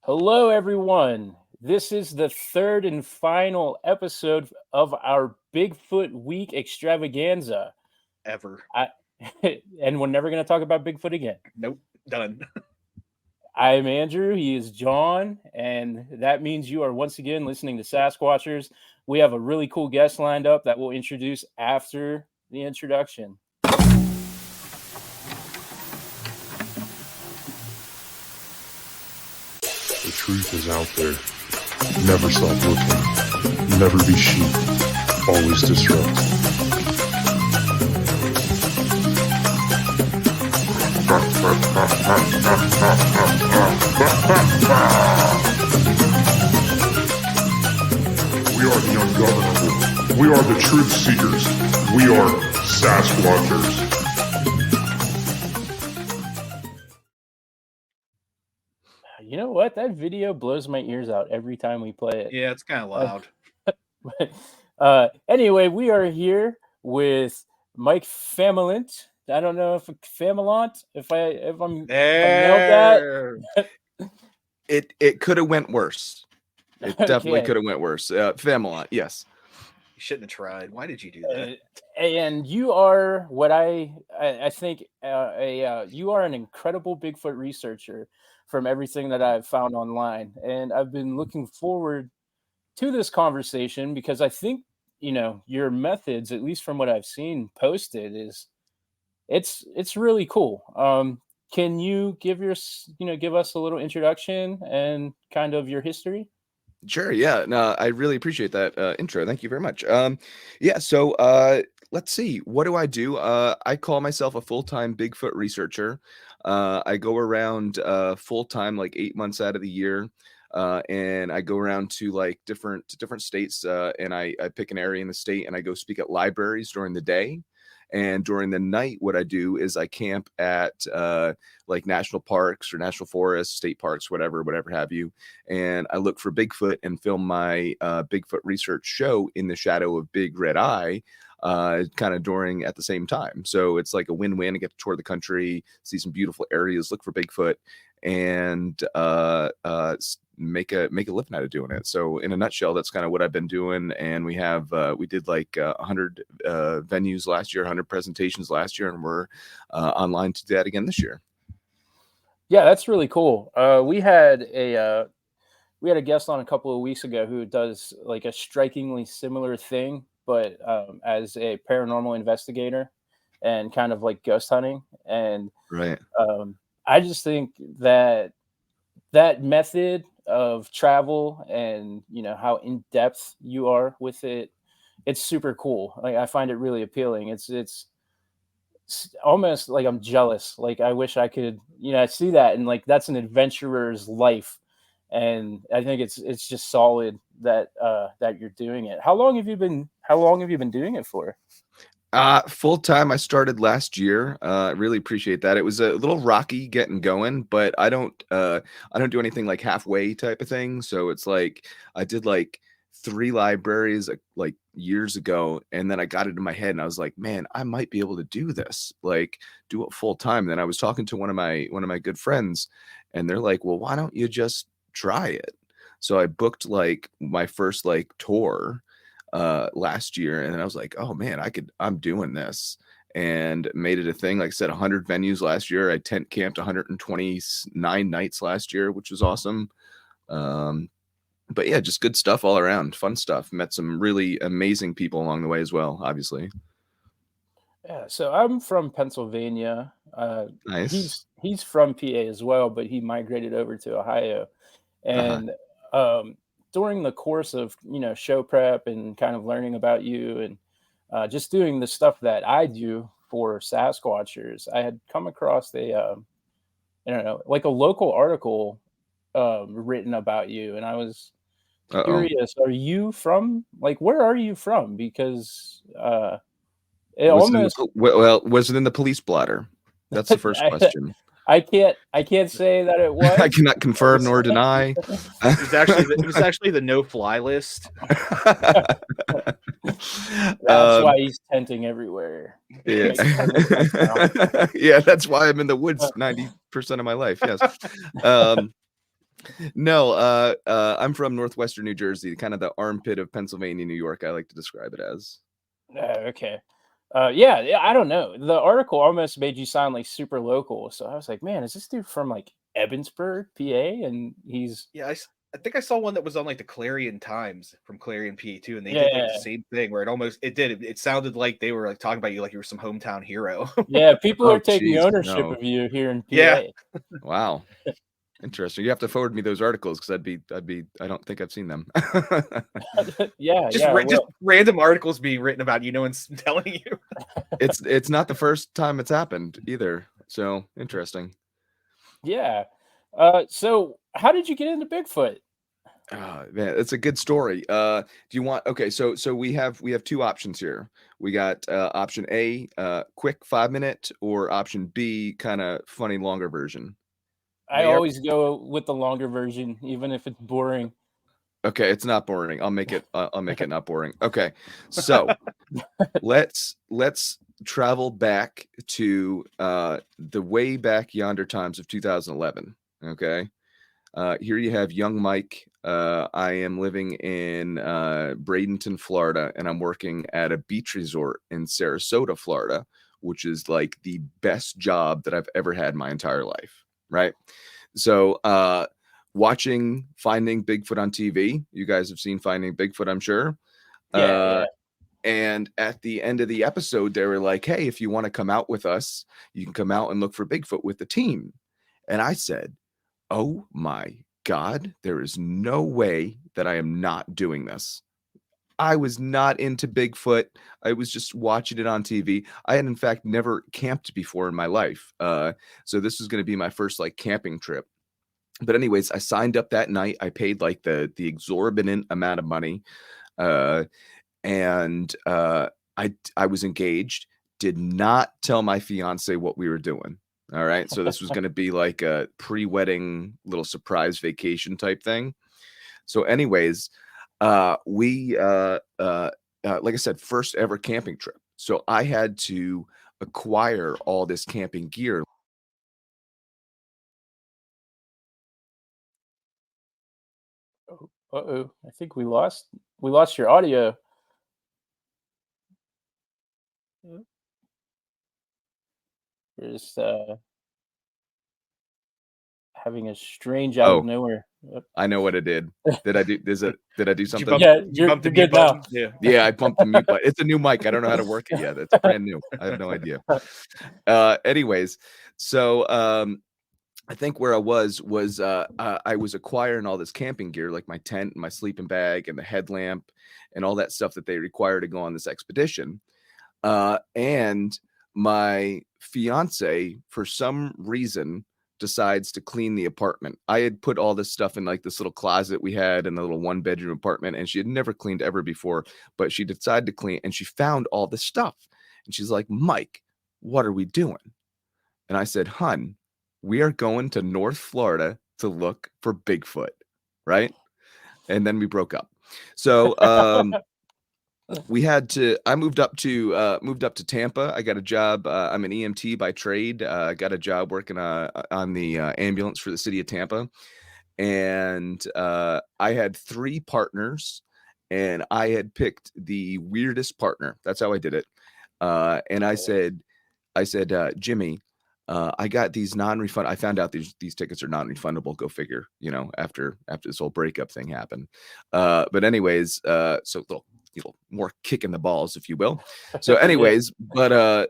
Hello, everyone. This is the third and final episode of our Bigfoot Week extravaganza. Ever. I, and we're never going to talk about Bigfoot again. Nope. Done. I'm Andrew. He is John. And that means you are once again listening to Sasquatchers. We have a really cool guest lined up that we'll introduce after the introduction. The truth is out there. Never stop looking. Never be sheep. Always disrupt. We are the ungovernable. We are the truth seekers. We are Sasquatchers. You know what? That video blows my ears out every time we play it. Yeah, it's kind of loud. Anyway, we are here with Mike Familant. I don't know if Familant, if I'm there. It could have went worse. It definitely Okay. could have went worse. Familant, yes. You shouldn't have tried. Why did you do that? And you are what I think you are an incredible Bigfoot researcher from everything that I've found online, and I've been looking forward to this conversation because I think your methods, at least from what I've seen posted, is it's really cool. Can you give us a little introduction and kind of your history? Sure, yeah. No, I really appreciate that intro. Thank you very much. So let's see. What do? I call myself a full-time Bigfoot researcher. I go around full-time like 8 months out of the year. And I go around to like different states, and I pick an area in the state and I go speak at libraries during the day. And during the night, what I do is I camp at like national parks or national forests, state parks, whatever have you. And I look for Bigfoot and film my Bigfoot research show in the shadow of Big Red Eye, kind of during at the same time. So it's like a win-win. I get to tour the country, see some beautiful areas, look for Bigfoot, and make a living out of doing it. So in a nutshell, that's kind of what I've been doing. And we did like 100 venues last year, 100 presentations last year, and we're online to do that again this year. Yeah, that's really cool. We had a guest on a couple of weeks ago who does like a strikingly similar thing, but as a paranormal investigator and kind of like ghost hunting. And right. I just think that method of travel and how in depth you are with it, it's super cool. Like I find it really appealing. It's almost like I'm jealous. Like I wish I could, see that, and like that's an adventurer's life. And I think it's just solid that you're doing it. How long have you been doing it for? Full time, I started last year. Really appreciate that. It was a little rocky getting going, but I don't do anything like halfway type of thing. So it's like I did like 3 libraries like years ago, and then I got it in my head and I was like, man, I might be able to do this, like do it full time. And then I was talking to one of my good friends, and they're like, well, why don't you just try it? So I booked like my first like tour last year, and I was like, oh man, I'm doing this, and made it a thing. Like I said, 100 venues last year. I tent camped 129 nights last year, which was awesome. But yeah, just good stuff all around, fun stuff. Met some really amazing people along the way as well, obviously. Yeah, so I'm from Pennsylvania. Nice. He's from PA as well, but he migrated over to Ohio. And during the course of show prep and kind of learning about you and just doing the stuff that I do for Sasquatchers, I had come across I don't know, like a local article written about you, and I was curious. Are you from, like, where are you from? Because was it in the police blotter? That's the first question. I can't say that it was. I cannot confirm nor deny. It was actually the no-fly list. That's why he's tenting everywhere. Yeah. Yeah, that's why I'm in the woods 90% of my life. Yes. No, I'm from northwestern New Jersey, kind of the armpit of Pennsylvania, New York. I like to describe it as. Okay. Yeah, I don't know. The article almost made you sound like super local. So I was like, man, is this dude from like Evansburg, PA? And he's Yeah, I think I saw one that was on like the Clarion Times from Clarion PA too, and they did like the yeah, same thing where it sounded like they were like talking about you like you were some hometown hero. yeah. People Oh, are taking geez, ownership no. of you here in Yeah. PA. Wow. Interesting. You have to forward me those articles because I don't think I've seen them. Yeah, Just yeah. just Well, random articles being written about you, no one's telling you. It's not the first time it's happened either. So interesting. yeah. So how did you get into Bigfoot? Man, it's a good story. Do you want okay, so we have two options here. We got option A, quick 5 minute, or option B, kind of funny longer version. I Whatever. always go with the longer version, even if it's boring. Okay, it's not boring. I'll make it not boring. Okay. So let's travel back to the way back yonder times of 2011. Okay. Here you have young Mike. I am living in Bradenton, Florida, and I'm working at a beach resort in Sarasota, Florida, which is like the best job that I've ever had my entire life. Right. So watching Finding Bigfoot on TV. You guys have seen Finding Bigfoot, I'm sure. Yeah, yeah. And at the end of the episode, they were like, hey, if you want to come out with us, you can come out and look for Bigfoot with the team. And I said, oh my God, there is no way that I am not doing this. I was not into Bigfoot. I was just watching it on TV. I had, in fact, never camped before in my life. So this was going to be my first like camping trip. But anyways, I signed up that night. I paid like the exorbitant amount of money. And I was engaged, did not tell my fiance what we were doing. All right. So this was going to be like a pre-wedding little surprise vacation type thing. So anyways, we like I said, first ever camping trip. So I had to acquire all this camping gear. Uh-oh. I think we lost your audio. We're just having a strange out of Oh, nowhere. I know what it did. Did I do Did you something? bump, Yeah, did you you're bump the good mute now. button? Yeah. Yeah, I bumped the mute button. It's a new mic. I don't know how to work it yet. It's brand new. I have no idea. Anyways, so I think where I was I was acquiring all this camping gear, like my tent and my sleeping bag and the headlamp and all that stuff that they require to go on this expedition. And my fiance, for some reason, decides to clean the apartment. I had put all this stuff in like this little closet we had in the little 1-bedroom apartment, and she had never cleaned ever before, but she decided to clean, and she found all this stuff. And she's like, Mike, what are we doing? And I said, hun, we are going to North Florida to look for Bigfoot, right? And then we broke up. So I moved up to Tampa. I got a job. I'm an EMT by trade. I got a job working on the ambulance for the city of Tampa. And I had 3 partners, and I had picked the weirdest partner. That's how I did it. And I said, Jimmy, I got these non-refund. I found out these tickets are non-refundable. Go figure. After this whole breakup thing happened. But anyways, so little more kick in the balls, if you will. So anyways, but I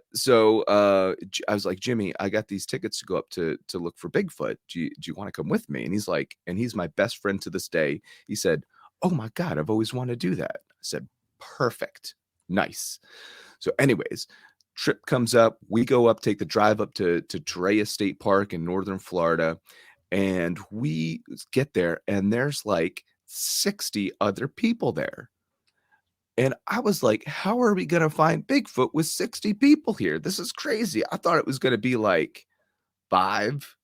was like, Jimmy, I got these tickets to go up to look for Bigfoot. Do you want to come with me? And he's like, and he's my best friend to this day. He said, oh my God, I've always wanted to do that. I said, perfect. Nice. So anyways, trip comes up. We go up, take the drive up to Drea State Park in northern Florida. And we get there, and there's like 60 other people there. And I was like, how are we going to find Bigfoot with 60 people here? This is crazy. I thought it was going to be like 5.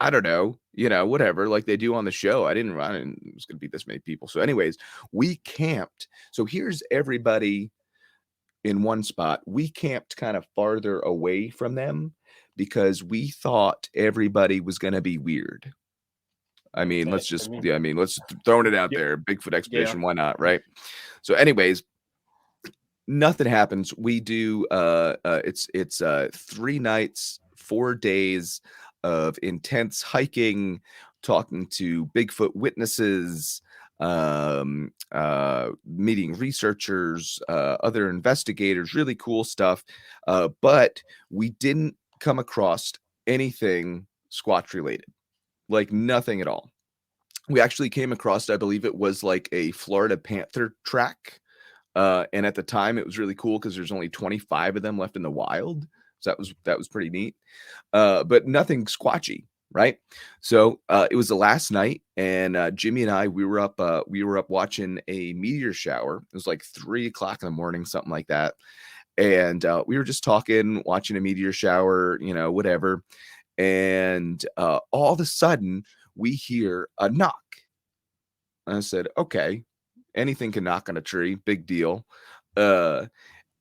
I don't know, whatever, like they do on the show. I didn't run, and it was going to be this many people. So anyways, we camped. So here's everybody in one spot. We camped kind of farther away from them because we thought everybody was going to be weird. I mean, let's I just, mean, yeah, I mean, let's throwing it out Yep. there. Bigfoot Yeah. expedition, why not, right? So, anyways, nothing happens. We do it's 3 nights, 4 days of intense hiking, talking to Bigfoot witnesses, meeting researchers, other investigators, really cool stuff. But we didn't come across anything Squatch related, like nothing at all. We actually came across, I believe it was like a Florida panther track. And at the time it was really cool because there's only 25 of them left in the wild. So that was pretty neat. But nothing squatchy, right? So it was the last night, and Jimmy and I, we were up watching a meteor shower. It was like 3 o'clock in the morning, something like that. And we were just talking, watching a meteor shower, you know, whatever. And all of a sudden we hear a knock. And I said, okay, anything can knock on a tree, big deal. And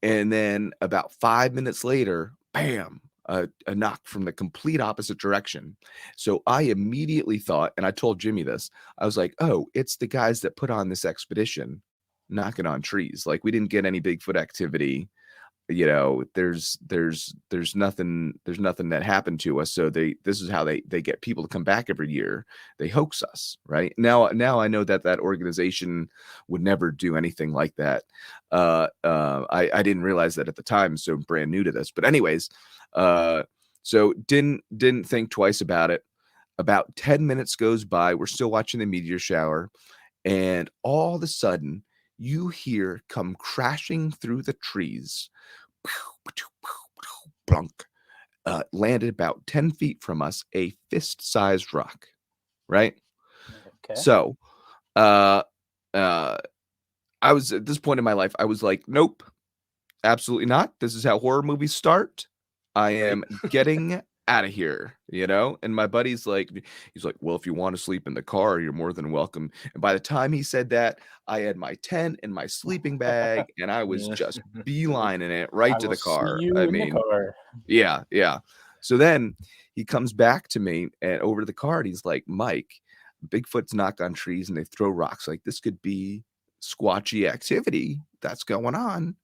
then about 5 minutes later, bam, a knock from the complete opposite direction. So I immediately thought, and I told Jimmy this, I was like, oh, it's the guys that put on this expedition knocking on trees. Like, we didn't get any Bigfoot activity. You know, there's nothing that happened to us. So this is how they get people to come back every year. They hoax us, right? Now I know that organization would never do anything like that. I didn't realize that at the time, so I'm brand new to this. But anyways, so didn't think twice about it. About 10 minutes goes by, we're still watching the meteor shower, and all of a sudden you hear come crashing through the trees, plunk, landed about 10 feet from us, a fist-sized rock, right? okay. So I was, at this point in my life, I was like, nope, absolutely not. This is how horror movies start. I am getting out of here, you know? And my buddy's like, he's like, well, if you want to sleep in the car, you're more than welcome. And by the time he said that, I had my tent and my sleeping bag, and I was just beelining it right I to will the car. see you I in mean, the car. yeah. So then he comes back to me and over to the car, and he's like, Mike, Bigfoot's knock on trees and they throw rocks. Like, this could be squatchy activity that's going on.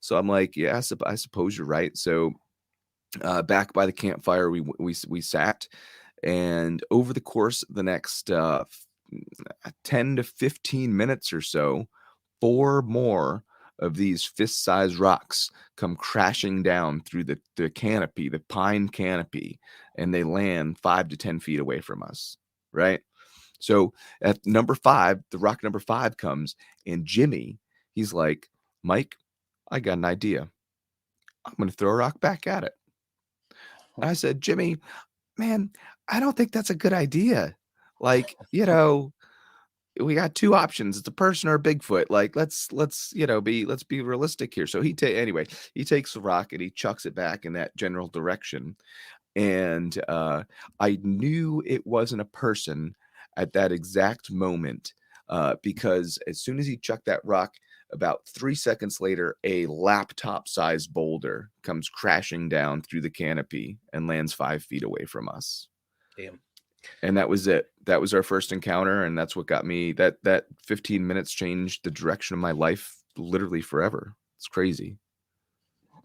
So I'm like, yeah, I suppose you're right. So back by the campfire, we sat, and over the course of the next 10 to 15 minutes or so, 4 more of these fist-sized rocks come crashing down through the canopy, the pine canopy, and they land 5 to 10 feet away from us, right? So at number 5, the rock number 5 comes, and Jimmy, he's like, Mike, I got an idea. I'm going to throw a rock back at it. I said, Jimmy, man, I don't think that's a good idea. Like, you know, we got 2 options. It's a person or a Bigfoot. Like, let's be realistic here. So he takes the rock and he chucks it back in that general direction. And I knew it wasn't a person at that exact moment, because as soon as he chucked that rock, about 3 seconds later, a laptop-sized boulder comes crashing down through the canopy and lands 5 feet away from us. Damn. And that was it. That was our first encounter, and that's what got me. That 15 minutes changed the direction of my life literally forever. It's crazy.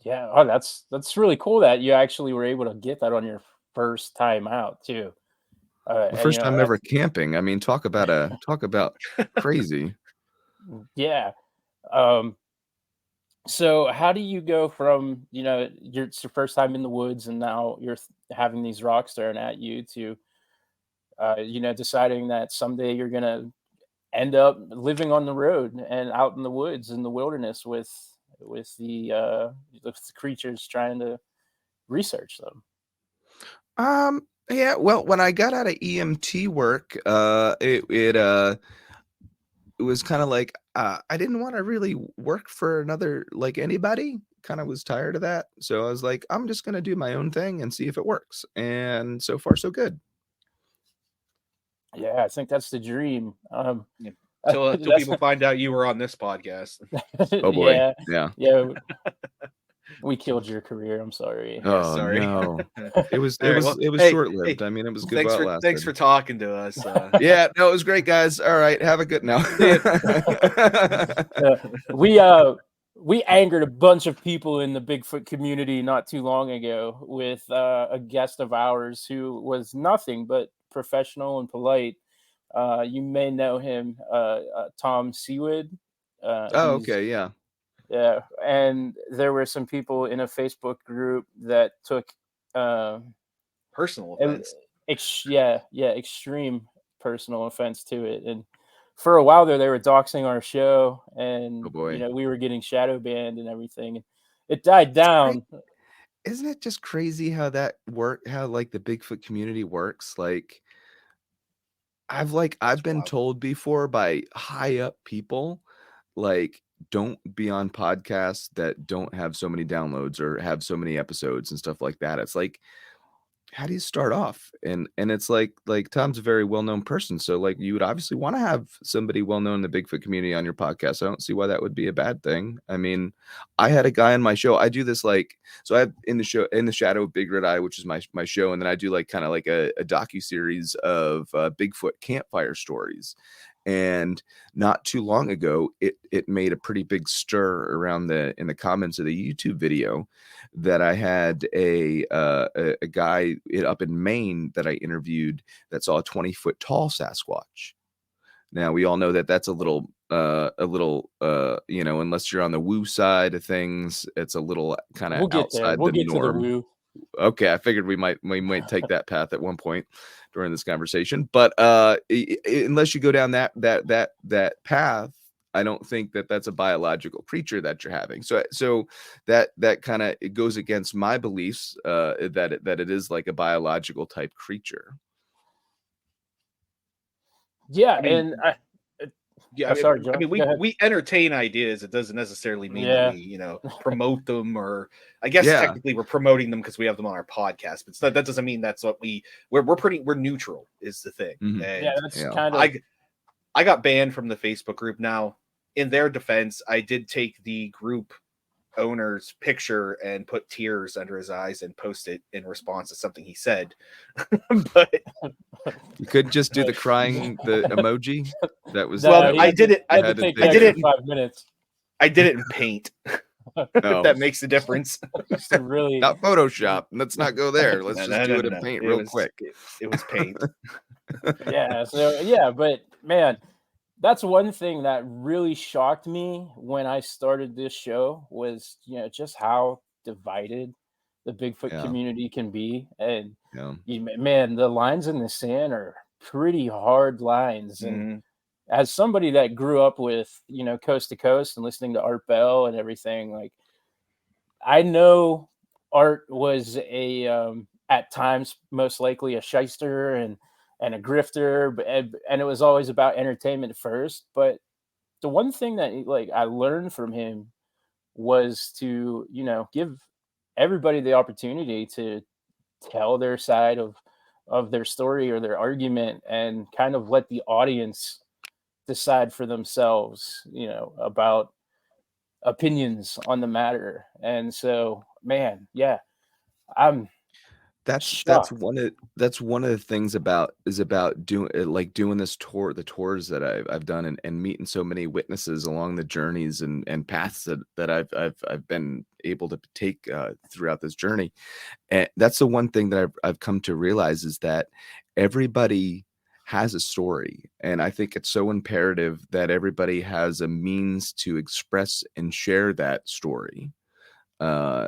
Yeah. Oh, that's really cool that you actually were able to get that on your first time out too. The And first time ever camping. I mean, talk about crazy. yeah. So how do you go from, it's your first time in the woods and now you're having these rocks thrown at you to, deciding that someday you're going to end up living on the road and out in the woods in the wilderness with the creatures trying to research them. Yeah, well, when I got out of EMT work, it was kind of like I didn't want to really work for another, like, anybody. Kind of was tired of that. So I was like, I'm just going to do my own thing and see if it works. And so far, so good. Yeah, I think that's the dream. Yeah. Till people find out you were on this podcast. Oh boy. Yeah. Yeah. Yeah. We killed your career. I'm sorry. Yeah, Oh sorry. no, it was All right, well, it was hey, short lived. hey, I mean, it was good thanks while it thanks for lasted. talking to us. Yeah, no, it was great, guys. All right, have a good now. See We angered a bunch of people in the Bigfoot community not too long ago with a guest of ours who was nothing but professional and polite. You may know him, Tom Seawood. Oh, He's okay, yeah. Yeah, and there were some people in a Facebook group that took uh, Personal offense. extreme personal offense to it. And for a while there, they were doxing our show, Oh and boy, we were getting shadow banned and everything. And it died down. isn't it just crazy how that work? How like the Bigfoot community works? Like I've been Wow. told before by high up people, like don't be on podcasts that don't have so many downloads or have so many episodes and stuff like that. It's like, how do you start off? And it's like Tom's a very well-known person, so like you would obviously want to have somebody well-known in the Bigfoot community on your podcast. I don't see why that would be a bad thing. I mean, I had a guy on my show. I do this like, so I have in the show In the Shadow of Big Red Eye, which is my show, and then I do like kind of like a docu-series of Bigfoot campfire stories. And not too long ago, it made a pretty big stir around in the comments of the YouTube video that I had a guy up in Maine that I interviewed that saw a 20-foot tall Sasquatch. Now we all know that that's a little unless you're on the woo side of things, it's a little kind of We'll get there. outside We'll the get to the norm. woo. Okay, I figured we might take that path at one point during this conversation, but unless you go down that path, I don't think that that's a biological creature that you're having. So that kind of it goes against my beliefs that it is like a biological type creature. Yeah, I mean, and yeah, sorry, I John. mean, Go ahead. we entertain ideas. It doesn't necessarily mean that Yeah. we, promote them, or I guess Yeah. technically we're promoting them because we have them on our podcast. But that doesn't mean that's what we're neutral is the thing. Mhm. And Yeah, that's Yeah. kind of. I got banned from the Facebook group. Now, in their defense, I did take the group owner's picture and put tears under his eyes and post it in response to something he said. But You couldn't just do the emoji. That was well, that he I had did to- it. he had to had to take take the I did extra it. 5 minutes. I did it in Paint. Oh. If that makes a difference. Just to really. Not Photoshop. Let's not go there. Let's just do it in No. Paint It real was- quick. It was Paint. Yeah. So yeah, but man, that's one thing that really shocked me when I started this show was just how divided the Bigfoot Yeah. community can be, and Yeah. man, the lines in the sand are pretty hard lines. And Mhm. as somebody that grew up with Coast to Coast and listening to Art Bell and everything, like I know Art was at times most likely a shyster and a grifter, and it was always about entertainment first. But the one thing that like I learned from him was to give everybody the opportunity to tell their side of their story or their argument, and kind of let the audience decide for themselves about opinions on the matter. And so, man, yeah, I'm That's shocked. one of the things about doing this tour, the tours that I've done, and meeting so many witnesses along the journeys and paths that I've been able to take throughout this journey. And that's the one thing that I've come to realize is that everybody has a story, and I think it's so imperative that everybody has a means to express and share that story. uh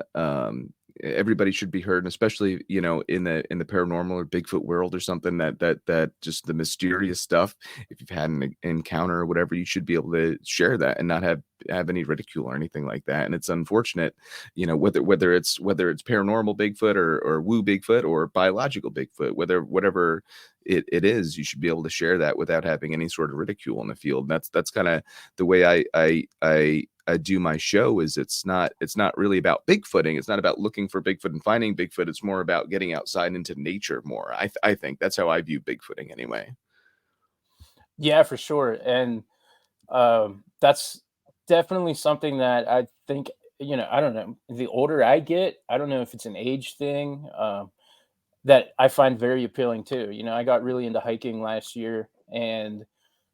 Everybody should be heard, and especially in the paranormal or Bigfoot world or something, that just the mysterious stuff. If you've had an encounter or whatever, you should be able to share that and not have any ridicule or anything like that. And it's unfortunate, whether it's paranormal Bigfoot or woo Bigfoot or biological Bigfoot, whatever it is, you should be able to share that without having any sort of ridicule in the field. And that's kind of the way I do my show. Is it's not really about Bigfooting. It's not about looking for Bigfoot and finding Bigfoot. It's more about getting outside into nature more. I think that's how I view Bigfooting anyway. Yeah, for sure. And that's definitely something that I think I don't know. The older I get, I don't know if it's an age thing, that I find very appealing too. I got really into hiking last year, and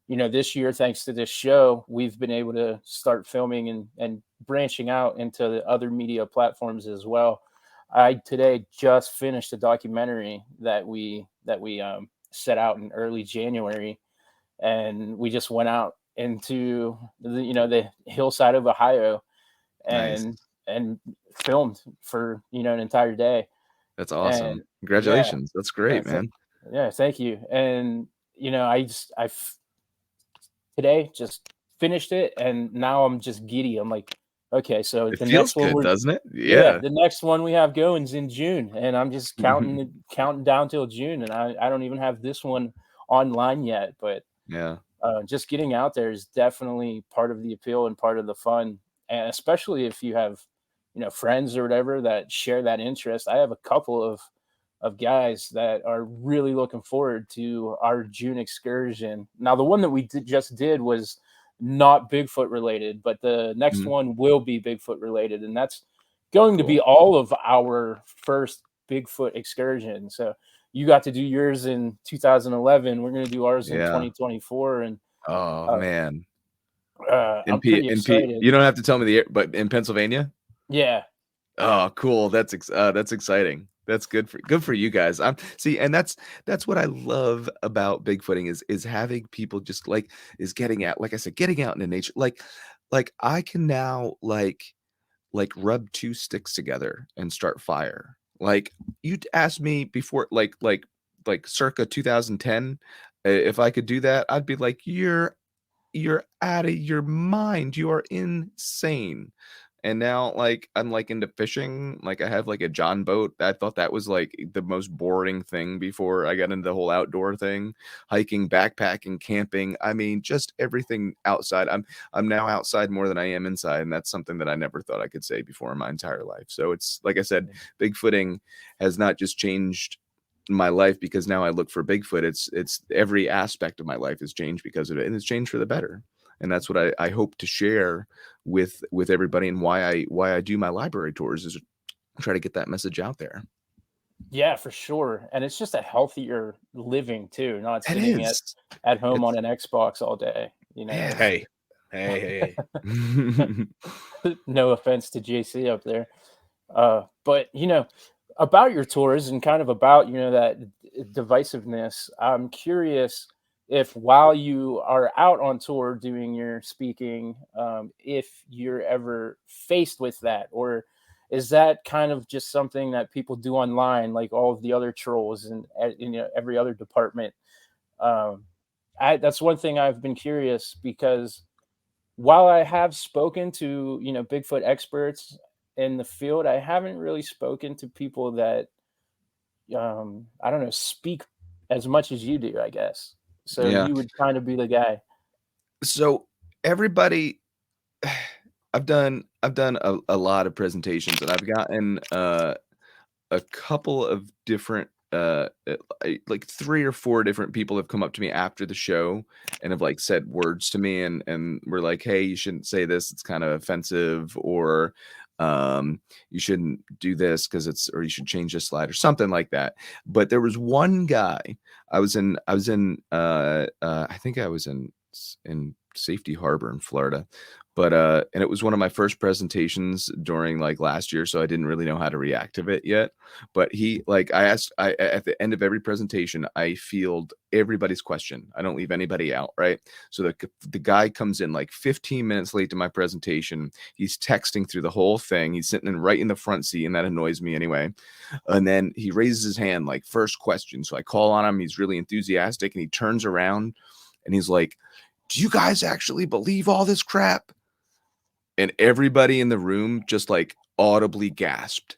this year, thanks to this show, we've been able to start filming and branching out into the other media platforms as well. I today just finished a documentary that we set out in early January, and we just went out into the hillside of Ohio Nice. and filmed for an entire day. That's And awesome. yeah, Congratulations. That's great, man. yeah, thank you. And today just finished it, and now I'm just giddy. I'm like, okay, so It the feels next one good, doesn't it? yeah, Yeah. the next one we have going is in June, and I'm just counting down till June, and I don't even have this one online yet, but Yeah. just getting out there is definitely part of the appeal and part of the fun, and especially if you have friends or whatever that share that interest. I have a couple of guys that are really looking forward to our June excursion. Now, the one that we just did was not Bigfoot related, but the next Mhm. one will be Bigfoot related, and that's going to Cool. be all of our first Bigfoot excursion. So you got to do yours in 2011. We're going to do ours in Yeah. 2024, and Oh, man. I'm pretty excited. You don't have to tell me but in Pennsylvania? Yeah. Oh, cool. That's exciting. That's good for you guys. And that's what I love about Bigfooting is having people just is getting out, like I said, getting out into nature. Like I can now rub two sticks together and start fire. Like you'd ask me before, like circa 2010, if I could do that, I'd be like, you're out of your mind. You are insane. And now I'm into fishing. Like I have a John boat. I thought that was the most boring thing before I got into the whole outdoor thing. Hiking, backpacking, camping. I mean, just everything outside. I'm now outside more than I am inside, and that's something that I never thought I could say before in my entire life. So it's like I said, Bigfooting has not just changed my life because now I look for Bigfoot. It's every aspect of my life has changed because of it, and it's changed for the better. And that's what I hope to share with everybody, and why I do my library tours is try to get that message out there. Yeah, for sure. And it's just a healthier living too, not It sitting is. at home on an Xbox all day. Yeah. Hey. No offense to JC up there. But about your tours and kind of about that divisiveness, I'm curious if while you are out on tour doing your speaking, if you're ever faced with that, or is that kind of just something that people do online, like all of the other trolls and every other department? That's one thing I've been curious, because while I have spoken to Bigfoot experts in the field, I haven't really spoken to people that I don't know, speak as much as you do, I guess. So Yeah. you would kind of be the guy. So everybody, I've done a lot of presentations, and I've gotten a couple of different like 3 or 4 different people have come up to me after the show and have said words to me, and were like, hey, you shouldn't say this, it's kind of offensive, or you shouldn't do this or you should change this slide or something like that. But there was one guy, I think I was in Safety Harbor in Florida. But and it was one of my first presentations during last year, so I didn't really know how to react to it yet. But I at the end of every presentation, I field everybody's question. I don't leave anybody out, right? So the guy comes in 15 minutes late to my presentation. He's texting through the whole thing. He's sitting right in the front seat, and that annoys me anyway. And then he raises his hand first question. So I call on him. He's really enthusiastic, and he turns around and he's like, do you guys actually believe all this crap? And everybody in the room just audibly gasped,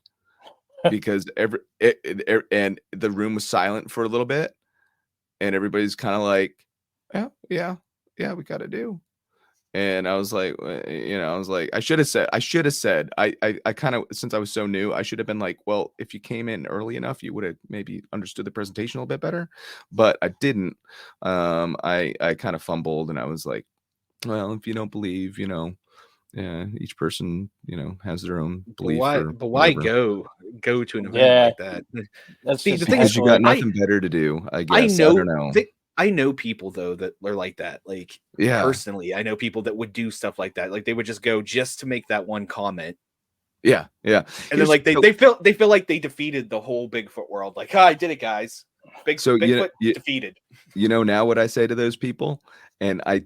because and the room was silent for a little bit, and everybody's kind of yeah, we got to do. And I was like, I should have said, I kind of, since I was so new, I should have been like, well, if you came in early enough, you would have maybe understood the presentation a little bit better, but I didn't. I kind of fumbled, and I was like, well, if you don't believe, Yeah, each person, has their own But belief. why? Or But why whatever. go to an event Yeah, like that? that's See, just the thing is, Because you got excellent. nothing better to do, I I guess. I know don't know. I know people though that are like that. Like Yeah, personally, I know people that would do stuff like that. Like they would just go just to make that one comment, yeah. and then Here's like so, they feel like they defeated the whole Bigfoot world. Like, I did it, guys. so Bigfoot defeated. now what I say to those people, and I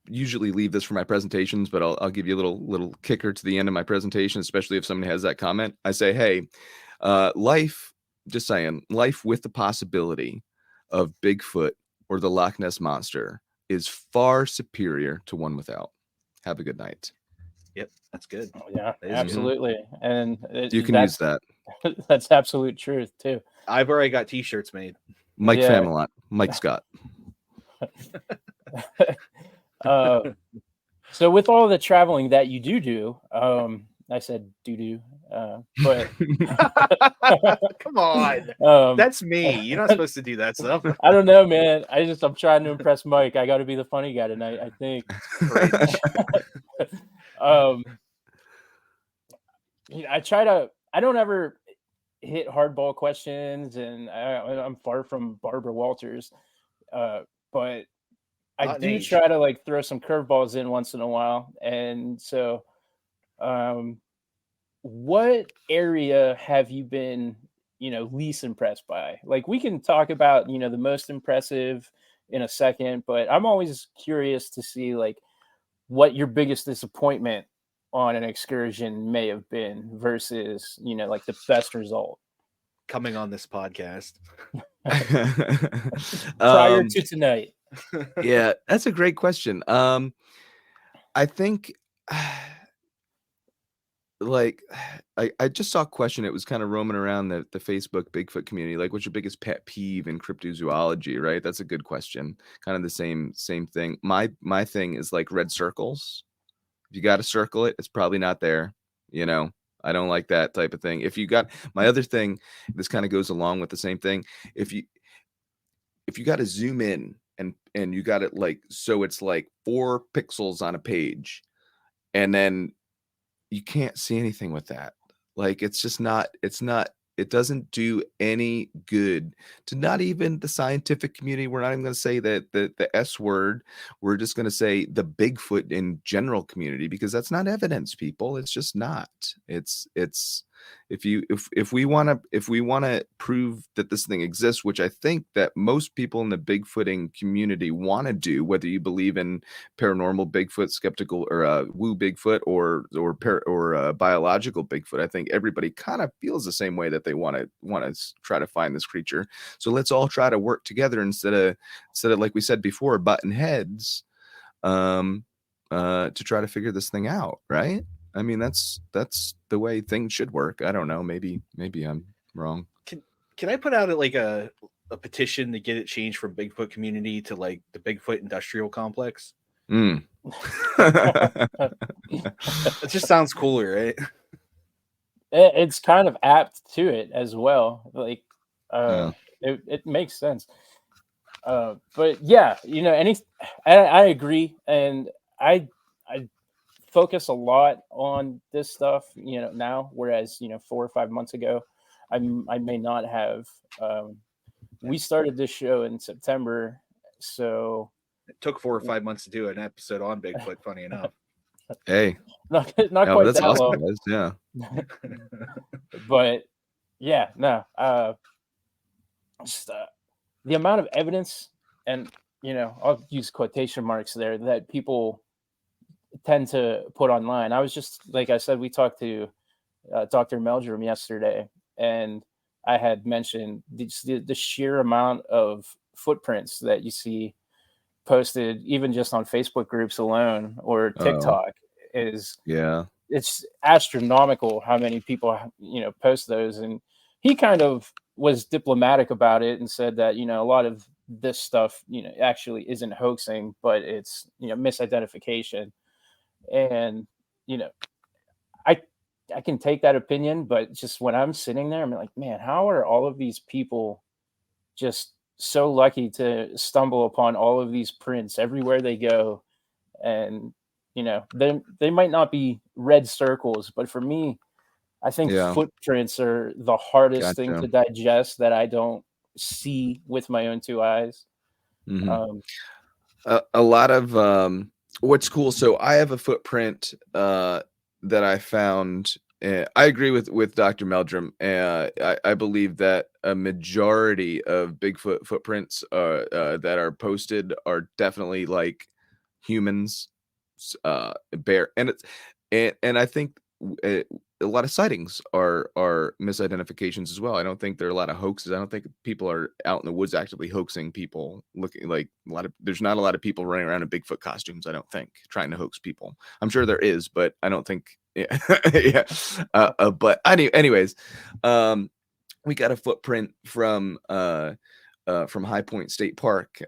usually leave this for my presentations, but I'll give you a little kicker to the end of my presentation, especially if somebody has that comment. I say, hey, life with the possibility of Bigfoot or the Loch Ness monster is far superior to one without. Have a good night. Yep, that's good. Yeah, That is good. absolutely. And You can use that. That's absolute truth too. I've already got T-shirts made. Mike Yeah. Familant, Mike Scott. So with all the traveling that you do, I said do, but Come on, that's me. You're not supposed to do that stuff. I don't know, man. I'm trying to impress Mike. I got to be the funny guy tonight, I think. I don't ever hit hardball questions, and I'm far from Barbara Walters, but I do try to like throw some curveballs in once in a while. And so, what area have you been, least impressed by? Like, we can talk about, the most impressive in a second, but I'm always curious to see like what your biggest disappointment on an excursion may have been versus, like the best result coming on this podcast prior to tonight. Yeah, that's a great question. I think like I just saw a question. It was kind of roaming around the Facebook Bigfoot community. Like, what's your biggest pet peeve in cryptozoology? Right, that's a good question. Kind of the same thing. My thing is like red circles. If you got to circle it, it's probably not there. I don't like that type of thing. If you got my other thing, this kind of goes along with the same thing. If you got to zoom in and you got it like so it's like 4 pixels on a page, and then you can't see anything with that. Like, it doesn't do any good to not even the scientific community. We're not even going to say that the S word. We're just going to say the Bigfoot in general community, because that's not evidence, people. It's just not. It's if we want to prove that this thing exists, which I think that most people in the Bigfooting community want to do, whether you believe in paranormal Bigfoot, skeptical, or woo Bigfoot, or biological Bigfoot, I think everybody kind of feels the same way, that they want to try to find this creature. So let's all try to work together instead of like we said before, button heads, to try to figure this thing out, right? I mean, that's the way things should work. I don't know. Maybe I'm wrong. Can I put out like a petition to get it changed from Bigfoot community to like the Bigfoot industrial complex? It just sounds cooler, right? It's kind of apt to it as well. Like, Yeah. it makes sense. But yeah, I agree, and I focus a lot on this stuff, now, whereas 4 or 5 months ago, I may not have. We started this show in September, so it took 4 or 5 months to do an episode on Bigfoot. Funny enough. Hey, not quite that's that awesome, long. guys. Yeah. But yeah, no, just the amount of evidence, and I'll use quotation marks there, that people tend to put online. I was just, like I said, we talked to Dr. Meldrum yesterday, and I had mentioned the sheer amount of footprints that you see posted, even just on Facebook groups alone or TikTok, it's astronomical how many people post those. And he kind of was diplomatic about it and said that a lot of this stuff actually isn't hoaxing, but it's misidentification. And I can take that opinion, but just when I'm sitting there, I'm like, man, how are all of these people just so lucky to stumble upon all of these prints everywhere they go? And you know, they might not be red circles, but for me, I think Yeah. footprints are the hardest thing Gotcha. to digest that I don't see with my own two eyes. Mhm. Um, A lot of what's cool. So I have a footprint that I found. I agree with Dr. Meldrum. I believe that a majority of Bigfoot footprints that are posted are definitely like humans, bear, and it's and I think a lot of sightings are misidentifications as well. I don't think there are a lot of hoaxes. I don't think people are out in the woods actively hoaxing people. Looking like there's not a lot of people running around in Bigfoot costumes. I don't think trying to hoax people. I'm sure there is, but I don't think. Yeah, yeah. But anyways, we got a footprint from High Point State Park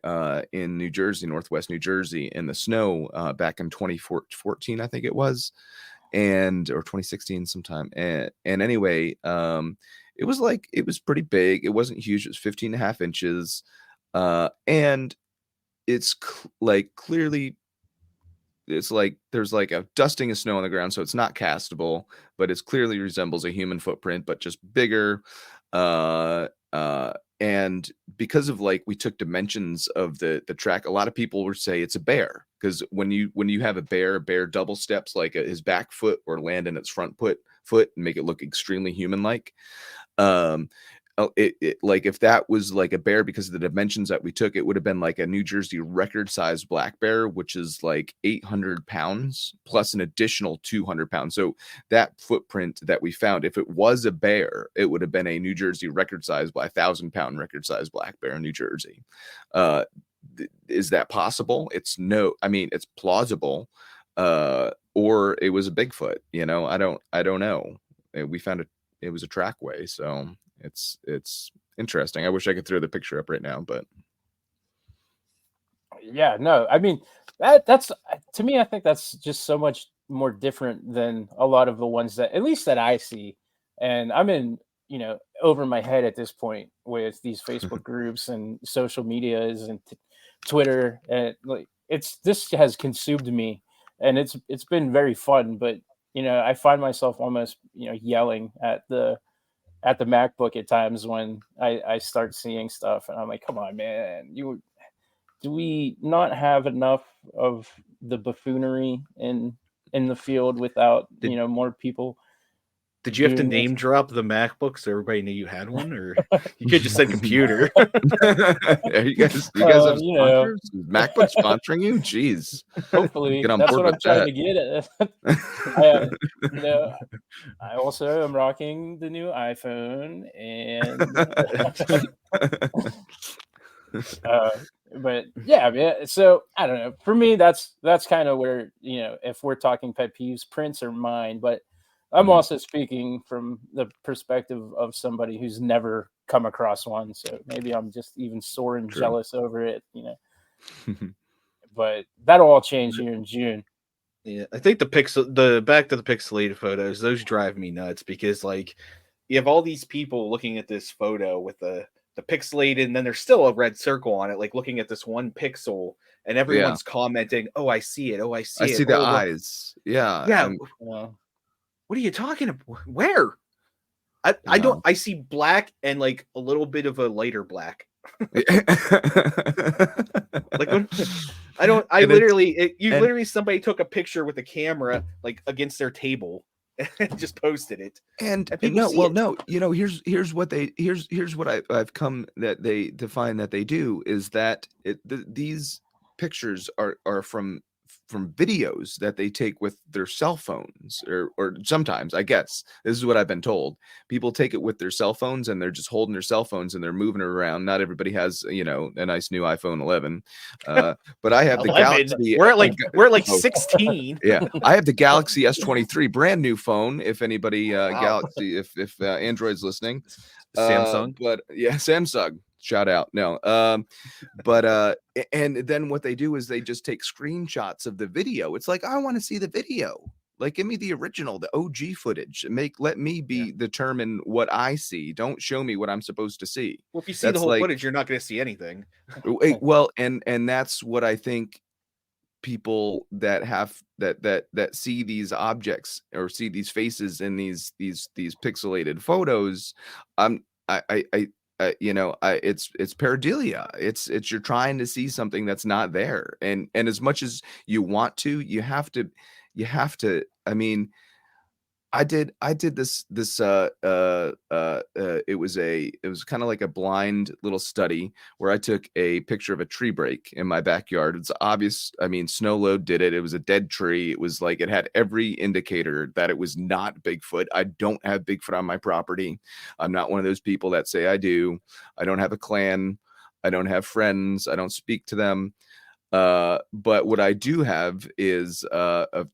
in New Jersey, Northwest New Jersey, in the snow back in 2014, I think it was, or 2016 sometime. And anyway, it was pretty big. It wasn't huge. It was 15.5 inches. And it's clearly it's like there's like a dusting of snow on the ground, so it's not castable, but it clearly resembles a human footprint, but just bigger. Uh, uh, and because of like we took dimensions of the track, a lot of people would say it's a bear because when you have a bear double steps like his back foot or land in its front foot and make it look extremely human like. Um, like if that was like a bear because of the dimensions that we took, it would have been like a New Jersey record size black bear, which is like 800 pounds plus an additional 200 pounds. So that footprint that we found, if it was a bear, it would have been a New Jersey record size by 1,000-pound record size black bear in New Jersey. Is that possible? I mean, it's plausible. Or it was a Bigfoot, I don't know. We found it was a trackway, so it's interesting. I wish I could throw the picture up right now, but yeah, no, I mean that's to me, I think that's just so much more different than a lot of the ones that at least that I see. And I'm in, over my head at this point with these Facebook groups and social medias and Twitter, and like this has consumed me, and it's been very fun. But I find myself almost yelling at the MacBook at times when I start seeing stuff, and I'm like, come on, man, do we not have enough of the buffoonery in the field without Did more people did you have to doing this? name drop the MacBook so everybody knew you had one, or you could just say computer? you guys have You know, sponsors? Is MacBook sponsoring you? Jeez, hopefully get on that's board what I'm with trying that. to get at. I, you know, I also am rocking the new iPhone, and uh, but yeah, man. So I don't know. For me, that's kind of where if we're talking pet peeves, prints are mine. But I'm Mhm. also speaking from the perspective of somebody who's never come across one. So maybe I'm just even sore and True. jealous over it. But that'll all change here in June. Yeah, I think the back to the pixelated photos, those drive me nuts because like you have all these people looking at this photo with the pixelated, and then there's still a red circle on it, like looking at this one pixel, and Yeah, everyone's commenting, "Oh, I see it. Oh, I I see it. see the Oh, well, eyes. Yeah, yeah. and What are you talking about? Where? I yeah. don't. I see black and like a little bit of a lighter black. Like when I don't. I And it's literally, you and literally somebody took a picture with a camera like against their table and just posted it, and and people no, see well, it. no, here's what I've come that they define that they do is that these pictures are from videos that they take with their cell phones or sometimes I guess this is what I've been told. People take it with their cell phones and they're just holding their cell phones and they're moving it around. Not everybody has, a nice new iPhone 11. But I have the 11. Galaxy. We're at like Oh, 16. yeah, I have the Galaxy S23, brand new phone. If anybody Wow. Galaxy, if Android's listening, Samsung. but yeah, Samsung. Shout out. No, but and then what they do is they just take screenshots of the video. It's like I want to see the video. Like, give me the original, the OG footage. Let me Yeah. determine what I see. Don't show me what I'm supposed to see. Well, if you see the That's whole like, footage, you're not going to see anything. well, and that's what I think people that have that see these objects or see these faces in these pixelated photos. It's pareidolia. It's you're trying to see something that's not there, and as much as you want to, you have to. I mean, I did this it was kind of like a blind little study where I took a picture of a tree break in my backyard. It's obvious. I mean, snow load did it. It was a dead tree. It was like, it had every indicator that it was not Bigfoot. I don't have Bigfoot on my property. I'm not one of those people that say I do. I don't have a clan. I don't have friends. I don't speak to them. But what I do have is a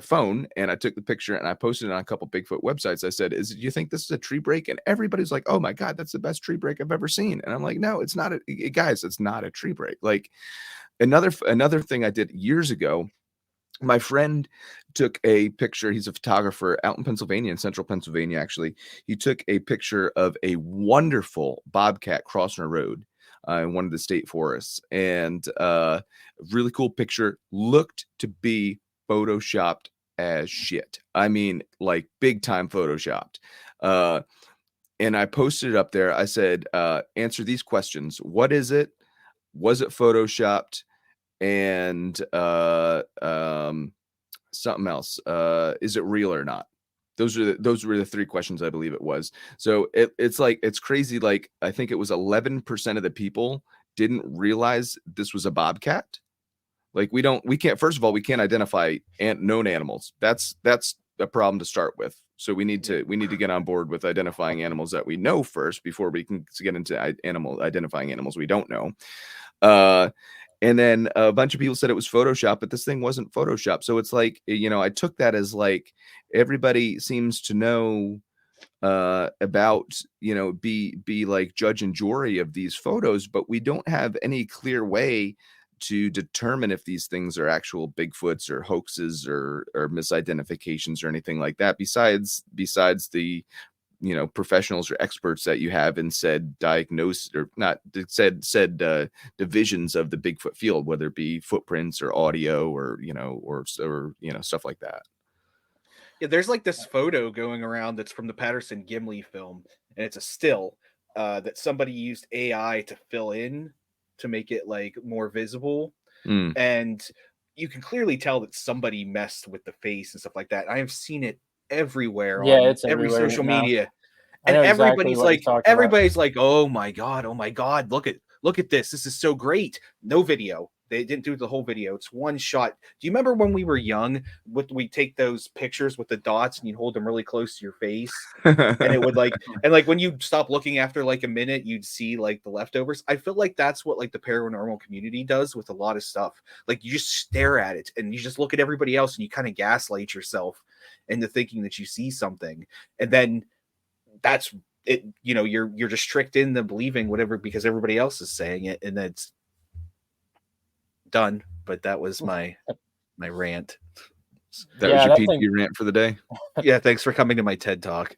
phone, and I took the picture and I posted it on a couple Bigfoot websites. I said, do you think this is a tree break? And everybody's like, oh my God, that's the best tree break I've ever seen. And I'm like, no, it's not. Guys, it's not a tree break. Like another thing I did years ago, my friend took a picture. He's a photographer out in Pennsylvania, in central Pennsylvania, actually. He took a picture of a wonderful bobcat crossing a road in one of the state forests, and really cool picture. Looked to be photoshopped as shit. I mean, like big time photoshopped. And I posted it up there. I said, answer these questions. What is it? Was it photoshopped? And something else. Is it real or not? Those were the three questions, I believe it was. So it's like, it's crazy. Like, I think it was 11% of the people didn't realize this was a bobcat. Like, we can't, first of all, we can't identify known animals. That's a problem to start with. So we need to get on board with identifying animals that we know first before we can get into identifying animals we don't know. And then a bunch of people said it was Photoshop, but this thing wasn't Photoshop. So it's like, I took that as like, everybody seems to know about, be like judge and jury of these photos, but we don't have any clear way to determine if these things are actual Bigfoots or hoaxes or misidentifications or anything like that. Besides the professionals or experts that you have in said diagnose or not said divisions of the Bigfoot field, whether it be footprints or audio or stuff like that. Yeah, there's like this photo going around that's from the Patterson Gimli film, and it's a still that somebody used AI to fill in to make it like more visible. And you can clearly tell that somebody messed with the face and stuff like that. I have seen it everywhere on it's every everywhere social now. media. I And know exactly everybody's like, oh my God, look at this. This is so great. No video. They didn't do the whole video. It's one shot. Do you remember when we were young, we take those pictures with the dots and you'd hold them really close to your face? And it would like when you stop looking after like a minute, you'd see like the leftovers. I feel like that's what like the paranormal community does with a lot of stuff. Like, you just stare at it and you just look at everybody else and you kind of gaslight yourself into thinking that you see something. And then that's it, you're just tricked into believing whatever because everybody else is saying it, and that's done. But that was my rant. That was your PG rant for the day. Yeah, thanks for coming to my TED Talk.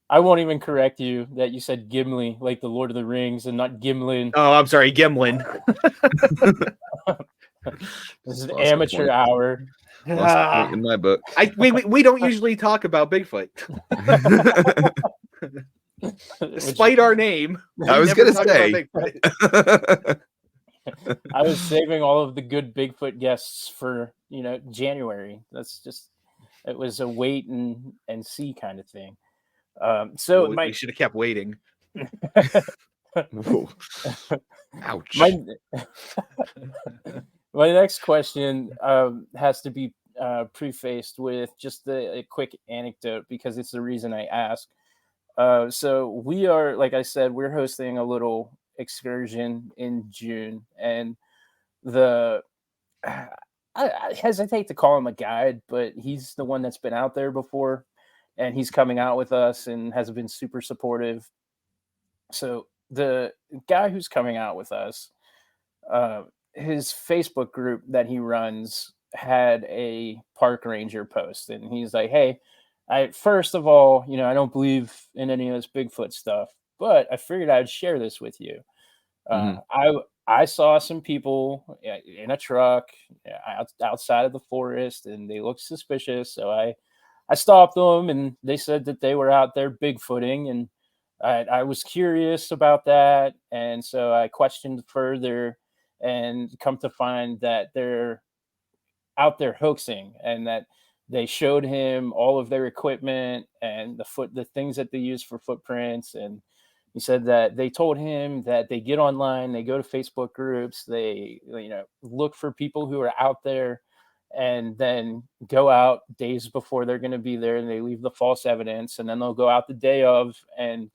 I won't even correct you that you said Gimli, like the Lord of the Rings, and not Gimlin. Oh, I'm sorry, Gimlin. This is an amateur hour. In my book. We don't usually talk about Bigfoot. Despite our name. I was going to say. I was saving all of the good Bigfoot guests for, January. It was a wait and see kind of thing. We should have kept waiting. Ouch. My next question has to be prefaced with just a quick anecdote because it's the reason I ask. So we are, like I said, we're hosting a little excursion in June, and I hesitate to call him a guide, but he's the one that's been out there before, and he's coming out with us and has been super supportive. So the guy who's coming out with us, his Facebook group that he runs had a park ranger post, and he's like, hey, first of all, I don't believe in any of this Bigfoot stuff, but I figured I'd share this with you. I I saw some people in a truck outside of the forest, and they looked suspicious. So I stopped them, and they said that they were out there Bigfooting, and I was curious about that, and so I questioned further, and come to find that they're out there hoaxing, and that they showed him all of their equipment and the things that they use for footprints. And he said that they told him that they get online, they go to Facebook groups, they look for people who are out there, and then go out days before they're going to be there, and they leave the false evidence, and then they'll go out the day of and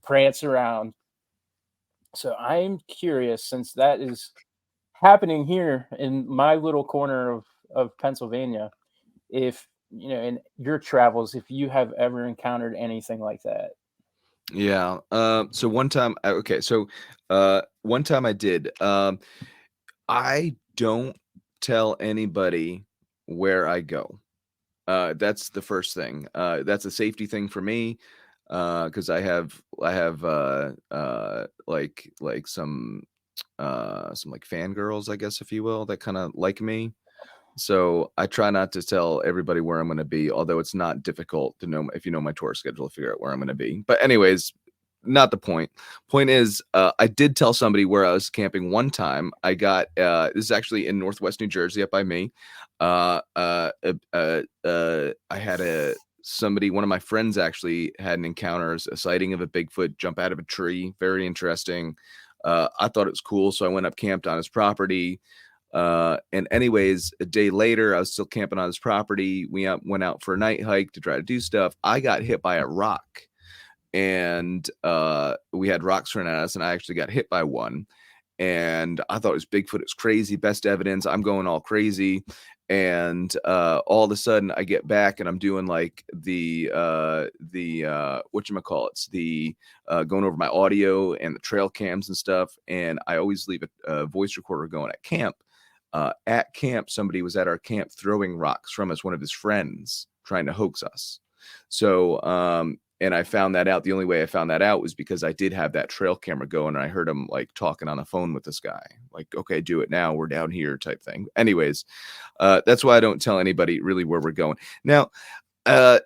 prance around. So I'm curious, since that is happening here in my little corner of Pennsylvania, if in your travels, if you have ever encountered anything like that. Yeah. So one time, one time I did. I don't tell anybody where I go. That's the first thing. That's a safety thing for me. Because I have like some like fangirls, I guess, if you will, that kind of like me. So I try not to tell everybody where I'm going to be, although it's not difficult to know if you know my tour schedule to figure out where I'm going to be. But anyways, not the point. Point is, I did tell somebody where I was camping one time. I got this is actually in Northwest New Jersey, up by me. I had one of my friends actually had an encounter, a sighting of a Bigfoot jump out of a tree. Very interesting. I thought it was cool, so I went up, camped on his property. And anyways, a day later, I was still camping on his property. We went out for a night hike to try to do stuff. I got hit by a rock, and we had rocks thrown at us, and I actually got hit by one. And I thought it was Bigfoot. It's crazy. Best evidence. I'm going all crazy. And all of a sudden I get back, and I'm doing like the whatchamacallits, the going over my audio and the trail cams and stuff. And I always leave a voice recorder going at camp. At camp, somebody was at our camp throwing rocks from us, one of his friends, trying to hoax us. So and I found that out. The only way I found that out was because I did have that trail camera going, and I heard him like talking on the phone with this guy, like, okay, do it now, we're down here type thing. Anyways, that's why I don't tell anybody really where we're going. Now, the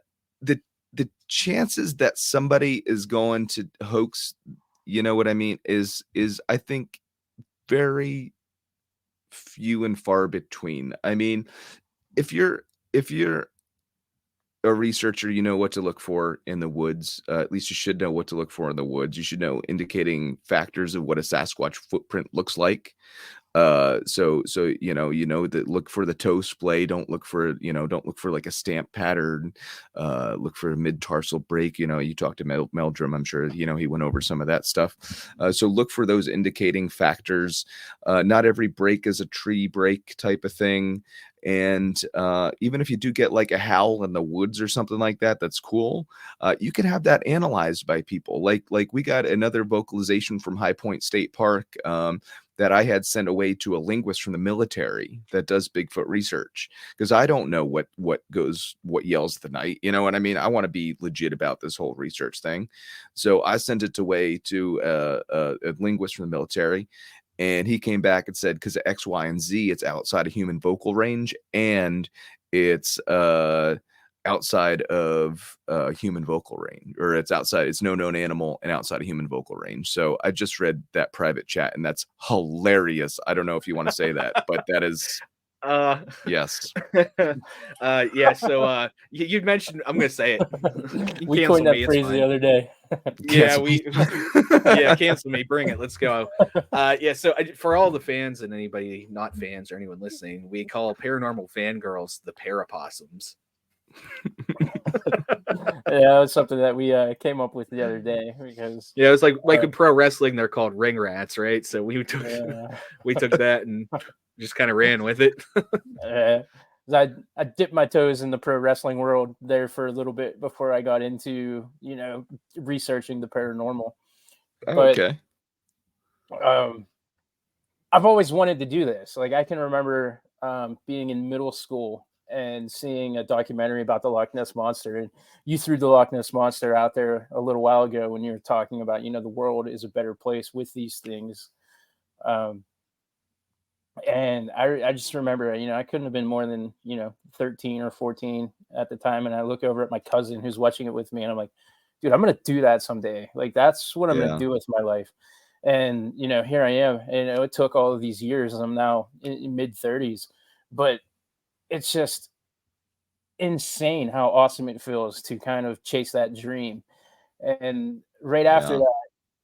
chances that somebody is going to hoax, you know what I mean, is I think very few and far between. I mean, if you're a researcher, you know what to look for in the woods. At least you should know what to look for in the woods. You should know indicating factors of what a Sasquatch footprint looks like. So that look for the toe splay. Don't look for like a stamp pattern. Look for a mid-tarsal break. You talked to Meldrum. I'm sure he went over some of that stuff. So look for those indicating factors. Not every break is a tree break type of thing. And even if you do get like a howl in the woods or something like that, that's cool. You can have that analyzed by people. Like we got another vocalization from High Point State Park that I had sent away to a linguist from the military that does Bigfoot research, because I don't know what yells at the night. You know what I mean? I want to be legit about this whole research thing. So I sent it away to a linguist from the military. And he came back and said, because of X, Y, and Z, it's outside of human vocal range, and it's outside of human vocal range, or it's no known animal and outside of human vocal range. So I just read that private chat, and that's hilarious. I don't know if you want to say that, but that is yes. Yeah. So you mentioned, I'm gonna say it. We coined that phrase the other day. Yeah, cancel me. Bring it. Let's go. Yeah. So for all the fans and anybody not fans or anyone listening, we call paranormal fangirls the parapossums. Yeah, it's something that we came up with the other day, because it was like in pro wrestling, they're called ring rats, right? So we took that and just kind of ran with it. I dipped my toes in the pro wrestling world there for a little bit before I got into researching the paranormal. Okay. But, I've always wanted to do this. Like, I can remember being in middle school and seeing a documentary about the Loch Ness Monster. And you threw the Loch Ness Monster out there a little while ago when you were talking about, the world is a better place with these things. And I just remember, I couldn't have been more than, 13 or 14 at the time. And I look over at my cousin who's watching it with me, and I'm like, dude, I'm going to do that someday. Like, that's what I'm going to Yeah. do with my life. And, here I am. And it took all of these years. And I'm now in mid 30s. But it's just insane how awesome it feels to kind of chase that dream. And right after Yeah.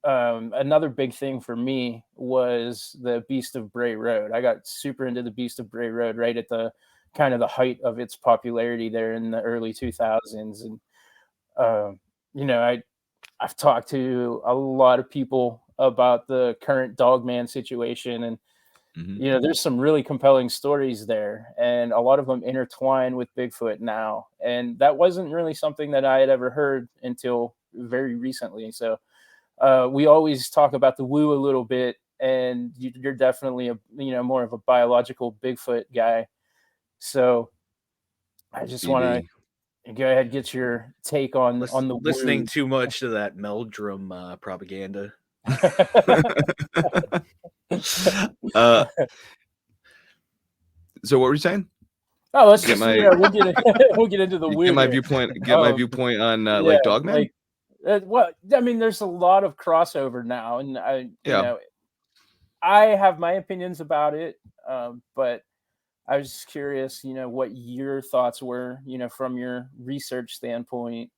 that, another big thing for me was the Beast of Bray Road. I got super into the Beast of Bray Road right at the kind of the height of its popularity there in the early 2000s. And um, I've talked to a lot of people about the current Dogman situation, and Mhm. there's some really compelling stories there, and a lot of them intertwine with Bigfoot now. And that wasn't really something that I had ever heard until very recently. So we always talk about the woo a little bit, and you're definitely more of a biological Bigfoot guy. So I just want BB. to go ahead and get your take on the Listening woo. too much to that Meldrum propaganda. uh, so what were you saying? Oh, let's Get just my we'll get into the get woo my here. viewpoint. Get my Um, viewpoint on yeah, like Dogman. like well, I mean, there's a lot of crossover now, and Yeah. I have my opinions about it, but I was just curious, what your thoughts were, from your research standpoint.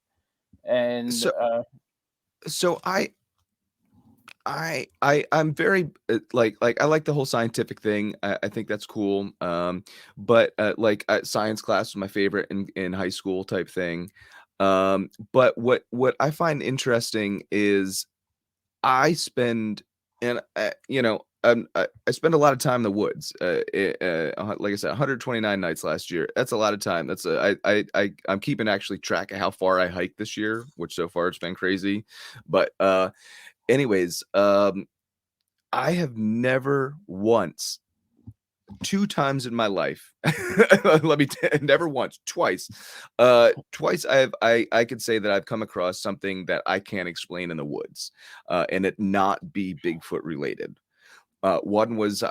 And So so I'm very like I like the whole scientific thing. I think that's cool. But like science class was my favorite in high school type thing. But what I find interesting is I spend and I spend a lot of time in the woods. Like I said, 129 nights last year. That's a lot of time. That's I'm keeping actually track of how far I hiked this year, which so far it's been crazy. But anyways, I have never once, two times in my life, never once, twice, twice I could say that I've come across something that I can't explain in the woods, and it not be Bigfoot related. One was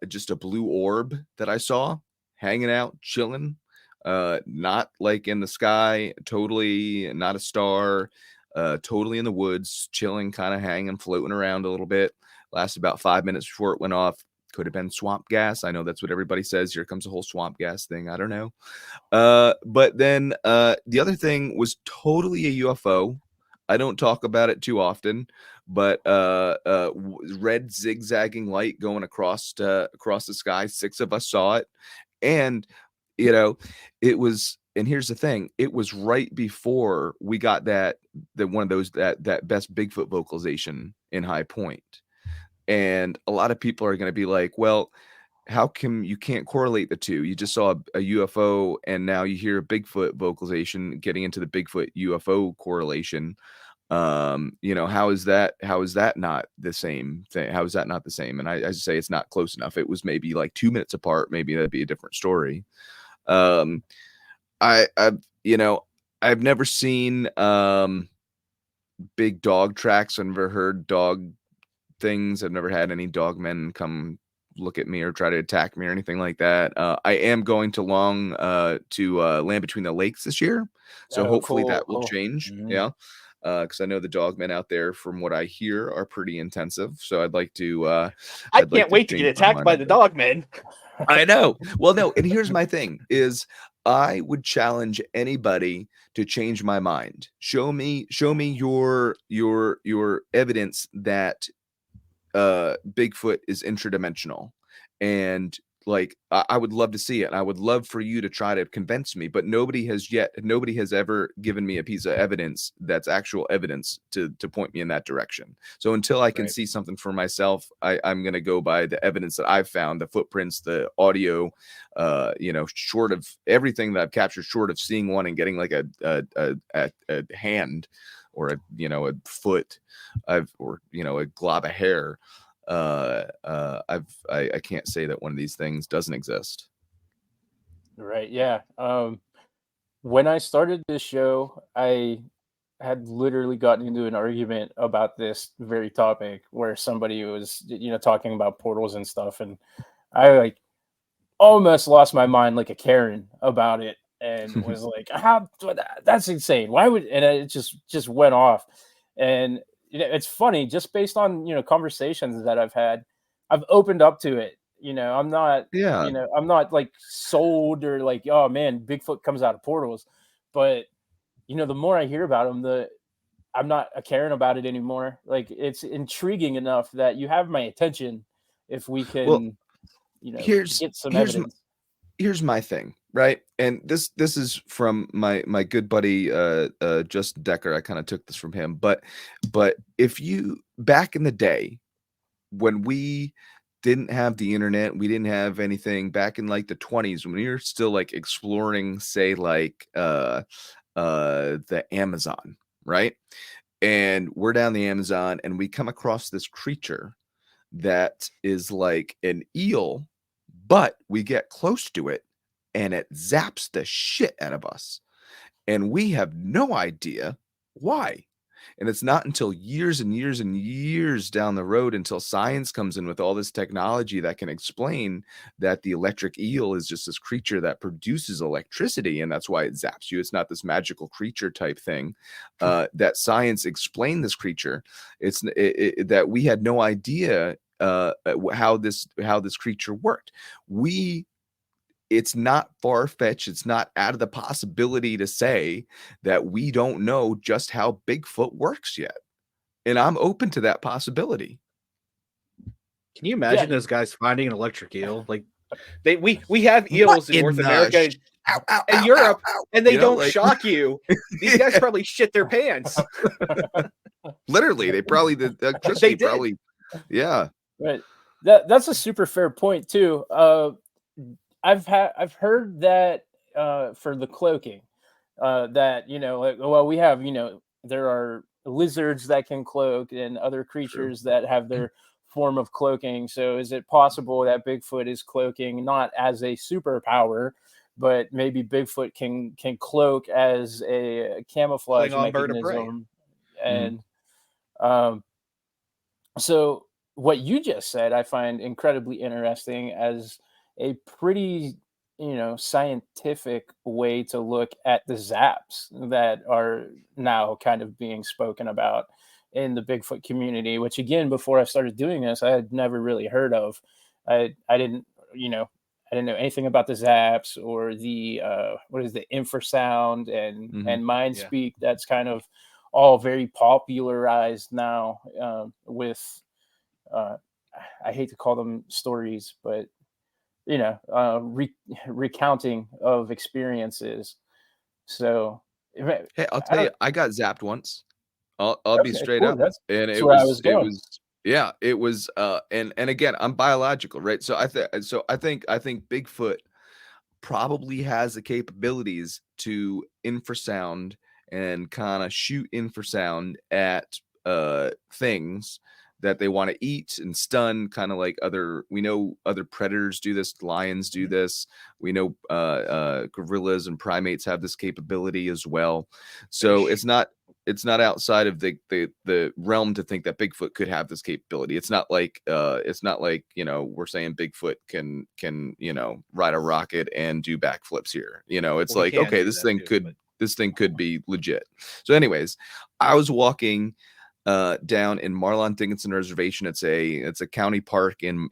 just a blue orb that I saw hanging out, chilling, not like in the sky, totally not a star, totally in the woods, chilling, kind of hanging, floating around a little bit. Lasted about 5 minutes before it went off. Could have been swamp gas. I know that's what everybody says. Here comes the whole swamp gas thing. I don't know. But then the other thing was totally a UFO. I don't talk about it too often, but red zigzagging light going across the sky. 6 of us saw it, and it was. And here's the thing: it was right before we got that one of those that best Bigfoot vocalization in High Point, and a lot of people are going to be like, well, how come you can't correlate the two? You just saw a UFO and now you hear a Bigfoot vocalization getting into the Bigfoot UFO correlation. How is that not the same thing? How is that not the same? And I just say it's not close enough. It was maybe like 2 minutes apart. Maybe that'd be a different story. I've never seen big dog tracks. I've never heard dog things. I've never had any dog men come look at me or try to attack me or anything like that. I am going to Land Between the Lakes this year, so oh, hopefully cool, that will cool. change. Mhm. Yeah, because I know the dog men out there, from what I hear, are pretty intensive. So I'd like to. I I'd like can't wait to change get my attacked mind by on the that. dog men. I know. Well, no, and here's my thing: is I would challenge anybody to change my mind. Show me your evidence that Bigfoot is interdimensional, and like I would love to see it. I would love for you to try to convince me, but nobody has ever given me a piece of evidence that's actual evidence to point me in that direction. So until I can Right. see something for myself, I'm going to go by the evidence that I've found, the footprints, the audio, short of everything that I've captured, short of seeing one and getting like a hand or a foot, or a glob of hair. I can't say that one of these things doesn't exist. Right. Yeah. When I started this show, I had literally gotten into an argument about this very topic where somebody was, talking about portals and stuff. And I almost lost my mind like a Karen about it, and was like, "How? That's insane! Why would?" And it just went off. And it's funny, just based on conversations that I've had, I've opened up to it. Yeah. I'm not like sold or like, oh man, Bigfoot comes out of portals, but the more I hear about him, the I'm not a caring about it anymore. Like, it's intriguing enough that you have my attention if we Well, can, here's get some here's evidence. here's my thing, right? And this is from my good buddy Justin Decker. I kind of took this from him, but if you back in the day when we didn't have the internet, we didn't have anything back in like the 20s when we were still like exploring, say like the Amazon, right? And we're down the Amazon and we come across this creature that is like an eel, but we get close to it and it zaps the shit out of us. And we have no idea why. And it's not until years and years and years down the road until science comes in with all this technology that can explain that the electric eel is just this creature that produces electricity. And that's why it zaps you. It's not this magical creature type thing. That science explained this creature. That we had no idea how this creature worked. It's not far-fetched. It's not out of the possibility to say that we don't know just how Bigfoot works yet. And I'm open to that possibility. Can you Yeah. imagine those guys finding an electric eel? Like we have eels in North America and Europe, and they don't shock you. These guys probably shit their pants. Literally, the electricity probably, yeah. Right. That's a super fair point too. I've heard that for the cloaking, that like, well, we have there are lizards that can cloak and other creatures that have their form of cloaking. So is it possible that Bigfoot is cloaking not as a superpower, but maybe Bigfoot can cloak as a camouflage Klingon bird of prey. mechanism? And so what you just said, I find incredibly interesting as a pretty, scientific way to look at the zaps that are now kind of being spoken about in the Bigfoot community, which again, before I started doing this, I had never really heard of. I didn't, I didn't know anything about the zaps or the what is the infrasound and mind speak. That's kind of all very popularized now with I hate to call them stories, but recounting of experiences. So, hey, I'll tell you, I got zapped once. I'll be straight cool. up, That's and where I was going. it was and again, I'm biological, right? So I think Bigfoot probably has the capabilities to infrasound and kind of shoot infrasound at things that they want to eat and stun, kind of like we know other predators do this, lions do this. We know gorillas and primates have this capability as well. So it's not outside of the realm to think that Bigfoot could have this capability. It's not like we're saying Bigfoot can ride a rocket and do backflips here. It's like, okay, this thing could be legit. So anyways, I was walking down in Marlon Dickinson Reservation. It's a county park in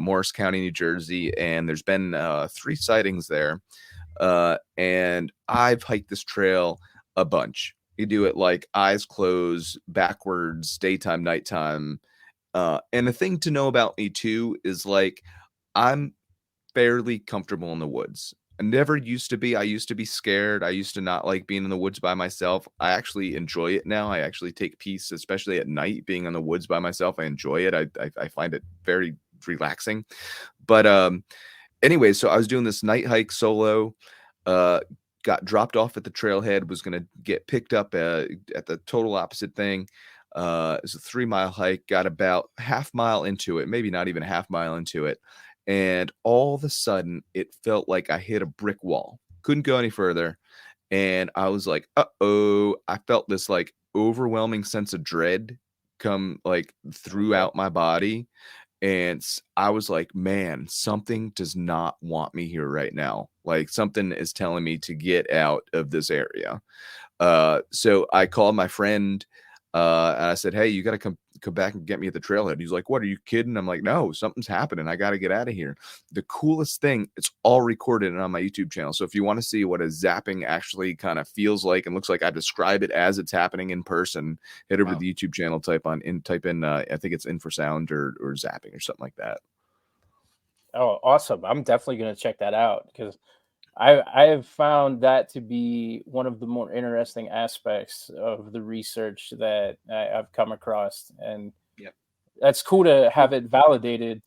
Morris County, New Jersey, and there's been 3 sightings there. And I've hiked this trail a bunch. You do it like eyes closed, backwards, daytime, nighttime. And the thing to know about me too is like I'm fairly comfortable in the woods. I never used to be. I used to be scared. I used to not like being in the woods by myself. I actually enjoy it now. I actually take peace, especially at night, being in the woods by myself. I enjoy it. I find it very relaxing. But anyway, so I was doing this night hike solo. Got dropped off at the trailhead. Was gonna get picked up at the total opposite thing. It's a 3-mile hike. Got about half mile into it, maybe not even a half mile into it. And all of a sudden, it felt like I hit a brick wall. Couldn't go any further. And I was like, uh-oh. I felt this like overwhelming sense of dread come like throughout my body. And I was like, man, something does not want me here right now. Like something is telling me to get out of this area. So I called my friend and I said, hey, you got to come back and get me at the trailhead. He's like, what, are you kidding? I'm like, no, something's happening. I got to get out of here. The coolest thing, it's all recorded and on my YouTube channel. So if you want to see what a zapping actually kind of feels like and looks like, I describe it as it's happening in person, head over to the YouTube channel, type in I think it's infrasound or zapping or something like that. Oh, awesome. I'm definitely going to check that out because I have found that to be one of the more interesting aspects of the research that I've come across. And Yep. that's cool to have it validated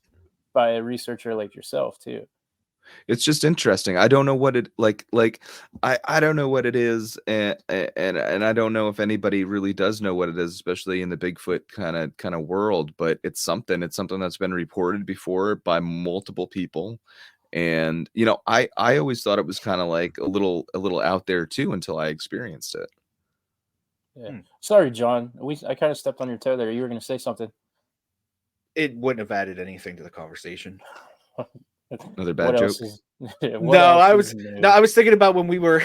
by a researcher like yourself too. It's just interesting. I don't know what it like I don't know what it is, and I don't know if anybody really does know what it is, especially in the Bigfoot kind of world, but it's something that's been reported before by multiple people. And you know, I always thought it was kind of like a little out there too until I experienced it. Yeah. Sorry, John. I kind of stepped on your toe there. You were going to say something. It wouldn't have added anything to the conversation. Another bad joke. I was thinking about when we were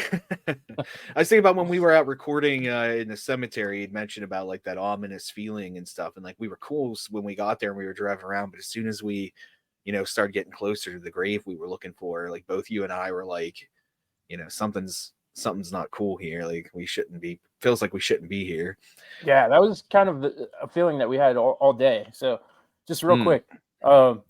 out recording in the cemetery. You'd mentioned about like that ominous feeling and stuff, and like we were cool when we got there and we were driving around, but as soon as we started getting closer to the grave we were looking for, like both you and I were like, something's not cool here. Like feels like we shouldn't be here. Yeah, that was kind of a feeling that we had all day. So just real quick,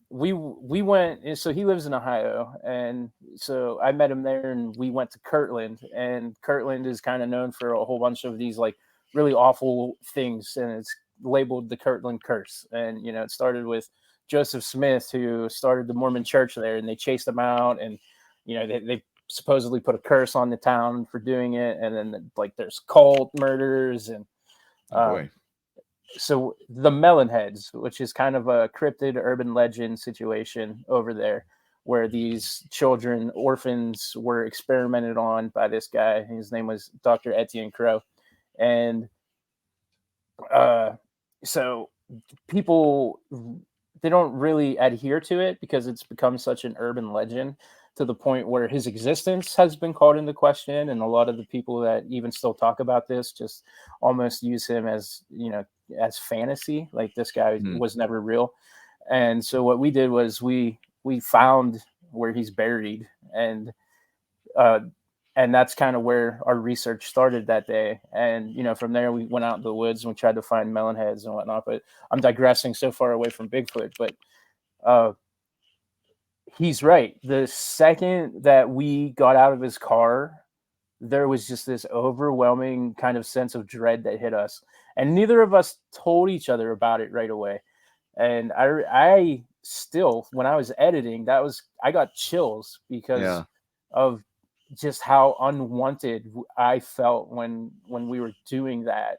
we went, so he lives in Ohio, and so I met him there and we went to Kirtland, and Kirtland is kind of known for a whole bunch of these like really awful things, and it's labeled the Kirtland curse. And it started with Joseph Smith, who started the Mormon church there, and they chased him out, and they supposedly put a curse on the town for doing it. And then like there's cult murders and so the Melonheads, which is kind of a cryptid urban legend situation over there, where these children, orphans, were experimented on by this guy. His name was Dr. Etienne Crow. And so people, they don't really adhere to it because it's become such an urban legend, to the point where his existence has been called into question. And a lot of the people that even still talk about this just almost use him as, as fantasy. Like this guy was never real. And so what we did was we found where he's buried, and that's kind of where our research started that day. And, from there we went out in the woods and we tried to find melonheads and whatnot, but I'm digressing so far away from Bigfoot. But he's right. The second that we got out of his car, there was just this overwhelming kind of sense of dread that hit us. And neither of us told each other about it right away. And I still, when I was editing, I got chills because of just how unwanted I felt when we were doing that.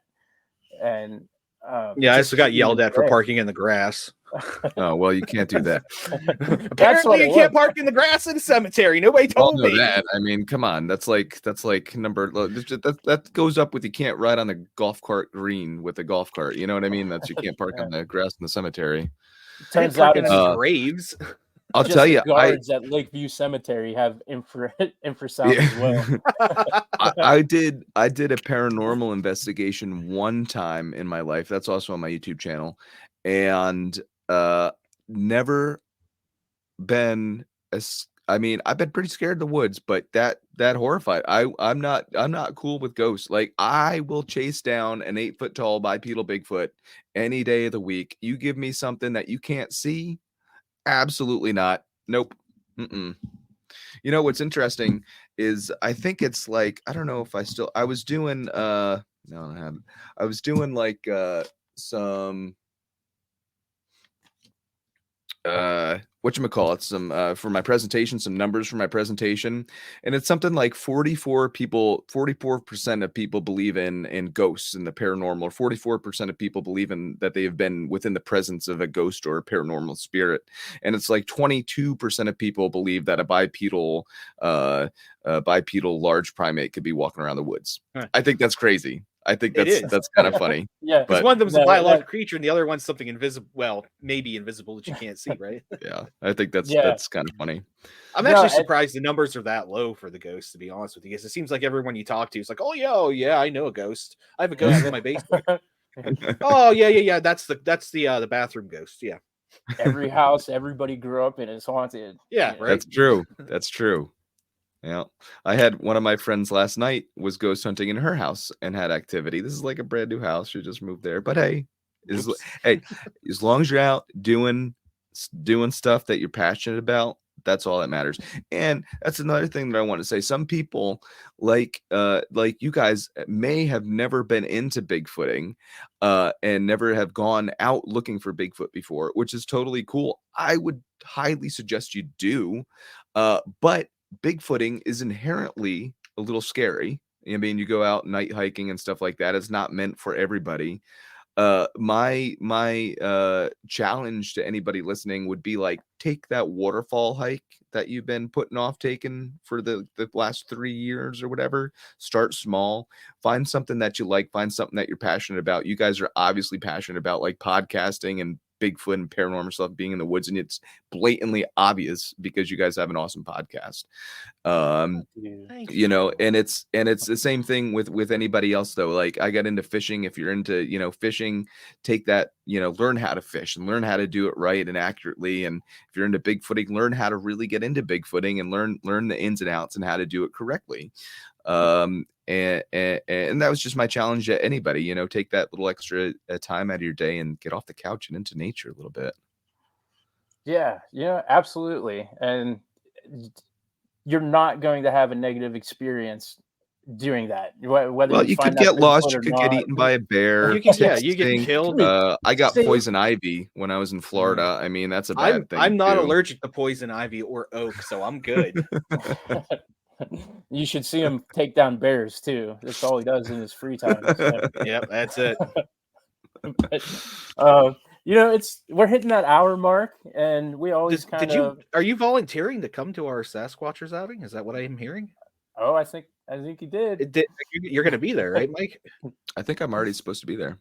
And I just got yelled at for parking in the grass. Oh, well, you can't do that. Apparently you can't park in the grass in a cemetery. Nobody told me that. I mean, come on. That's like number that goes up with you can't ride on the golf cart green with a golf cart. You know what I mean? That's you can't park on the grass in the cemetery. Turns out it's graves. I'll tell you, guards at Lakeview Cemetery have infrasound as well. I did a paranormal investigation one time in my life. That's also on my YouTube channel, and never been I've been pretty scared of the woods, but that horrified. I'm not cool with ghosts. Like I will chase down an 8-foot tall bipedal Bigfoot any day of the week. You give me something that you can't see. Absolutely not. Nope. You know what's interesting is I think it's like I don't know if I was doing no I haven't. I was doing like some whatchamacallit, some for my presentation, some numbers for my presentation, and it's something like 44% of people believe in ghosts and the paranormal, or 44% of people believe in that they have been within the presence of a ghost or a paranormal spirit, and it's like 22% of people believe that a bipedal large primate could be walking around the woods. I think that's crazy. I think It is. that's kind of funny. Yeah, Because But one of them's a No, biological that- creature, and the other one's something invisible. Well, maybe invisible that you can't see, right? yeah, I think that's Yeah. kind of funny. I'm No, actually I- surprised the numbers are that low for the ghosts, to be honest with you, because it seems like everyone you talk to is like, oh yeah, I know a ghost. I have a ghost in my basement. Oh yeah. That's the bathroom ghost. Yeah. Every house everybody grew up in is haunted. Yeah, You know? right. That's true. That's true. Yeah. I had one of my friends last night was ghost hunting in her house and had activity. This is like a brand new house. She just moved there. But hey, Oops. as long as you're out doing stuff that you're passionate about, that's all that matters. And that's another thing that I want to say. Some people like you guys may have never been into Bigfooting and never have gone out looking for Bigfoot before, which is totally cool. I would highly suggest you do. But Bigfooting is inherently a little scary. I mean, you go out night hiking and stuff like that. It's not meant for everybody. My challenge to anybody listening would be like, take that waterfall hike that you've been putting off taking for the last 3 years or whatever. Start small, find something that you like, find something that you're passionate about. You guys are obviously passionate about like podcasting and Bigfoot and paranormal stuff, being in the woods, and it's blatantly obvious because you guys have an awesome podcast. Thank You know, and it's the same thing with anybody else though. Like, I got into fishing. If you're into, you know, fishing, take that, you know, learn how to fish and learn how to do it right and accurately. And if you're into Bigfooting, learn how to really get into Bigfooting and learn the ins and outs and how to do it correctly. And that was just my challenge to anybody, you know, take that little extra time out of your day and get off the couch and into nature a little bit. Yeah, absolutely. And you're not going to have a negative experience doing that. Whether Well, you find could that get lost. Bigfoot You or could get not. eaten by a bear. You get texting. killed. I got Stay- poison ivy when I was in Florida. I mean, that's a bad thing. I'm not too. allergic to poison ivy or oak, so I'm good. You should see him take down bears too. That's all he does in his free time. So. Yep, that's it. But, you know, we're hitting that hour mark, and we always Are you volunteering to come to our Sasquatchers outing? Is that what I am hearing? Oh, I think he did. You're going to be there, right, Mike? I think I'm already supposed to be there.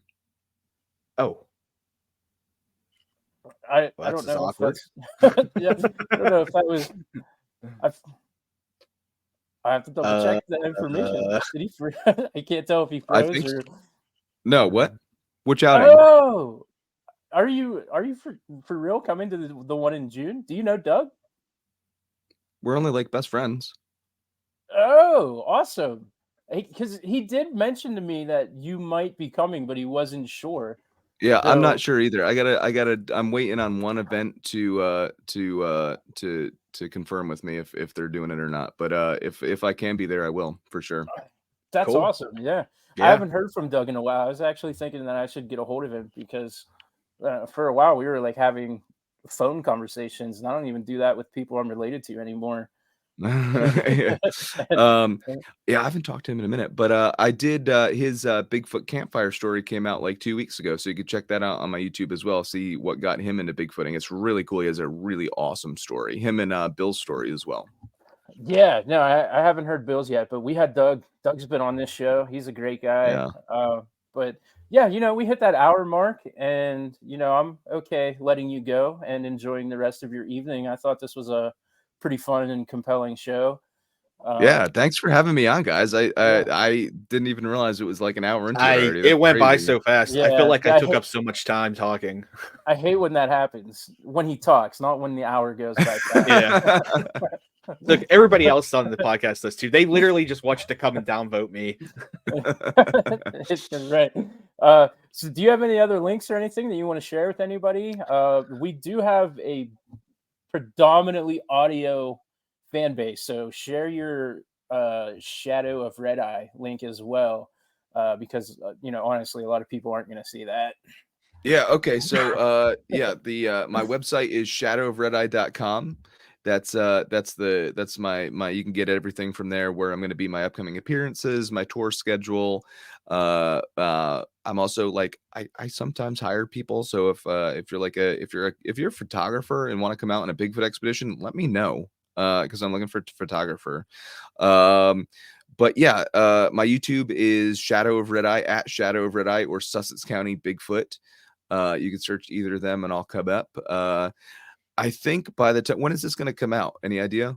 Oh, I that's don't know awkward. if that's yeah, I don't know if that was. I have to double check that information. Did he I can't tell if he I froze think or. No, what? Which outing? Oh, are you for real coming to the one in June? Do you know Doug? We're only like best friends. Oh, awesome! Because he did mention to me that you might be coming, but he wasn't sure. Yeah, I'm So- not sure either. I'm waiting on one event to confirm with me if they're doing it or not. But if I can be there, I will for sure. That's Cool. awesome. Yeah. I Yeah. haven't heard from Doug in a while. I was actually thinking that I should get a hold of him because for a while we were like having phone conversations, and I don't even do that with people I'm related to anymore. Yeah. Yeah, I haven't talked to him in a minute, but I did his Bigfoot campfire story came out like 2 weeks ago, so you could check that out on my YouTube as well. See what got him into Bigfooting. It's really cool. He has a really awesome story. Him and Bill's story as well. Yeah, no, I haven't heard Bill's yet, but we had Doug. Doug's been on this show. He's a great guy. Yeah. But yeah, you know, we hit that hour mark, and you know, I'm okay letting you go and enjoying the rest of your evening. I thought this was a pretty fun and compelling show. Yeah, thanks for having me on, guys. Yeah. I didn't even realize it was like an hour into it already. It went by That's so fast. I Yeah, feel like I I took hate- up so much time talking. I hate when that happens. When he talks, not when the hour goes by. fast. Yeah. Look, everybody else on the podcast does too. They literally just watch to come and downvote me. It's right. So do you have any other links or anything that you want to share with anybody? We do have a predominantly audio fan base, so share your Shadow of Red Eye link as well, because you know, honestly, a lot of people aren't going to see that. Yeah, okay. So my website is shadowofredeye.com. That's my you can get everything from there, where I'm going to be, my upcoming appearances, my tour schedule. I'm also like, I sometimes hire people. So if you're a photographer and want to come out on a Bigfoot expedition, let me know. Because I'm looking for a photographer. But yeah, my YouTube is Shadow of Red Eye, at Shadow of Red Eye, or Sussex County Bigfoot. You can search either of them and I'll come up. I think by the time, when is this going to come out? Any idea?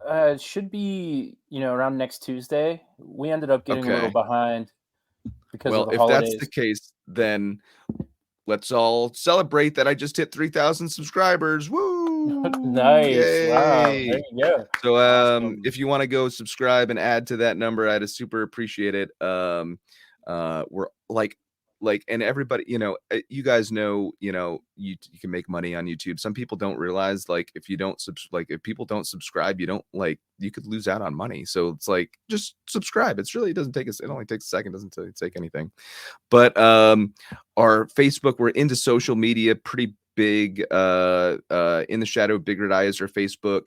It should be, around next Tuesday. We ended up getting a little Okay. behind because of Well, the if that's the holidays. case, then let's all celebrate that I just hit 3,000 subscribers. Woo! Nice. Wow. There Yay! you go. So Awesome. if you want to go subscribe and add to that number, I'd super appreciate it. We're and everybody, you guys know, you can make money on YouTube. Some people don't realize, like, if if people don't subscribe, you could lose out on money. So it's like, just subscribe. It only takes a second, doesn't take anything. But our Facebook, we're into social media pretty big. In the Shadow of Big Red Eye is our Facebook,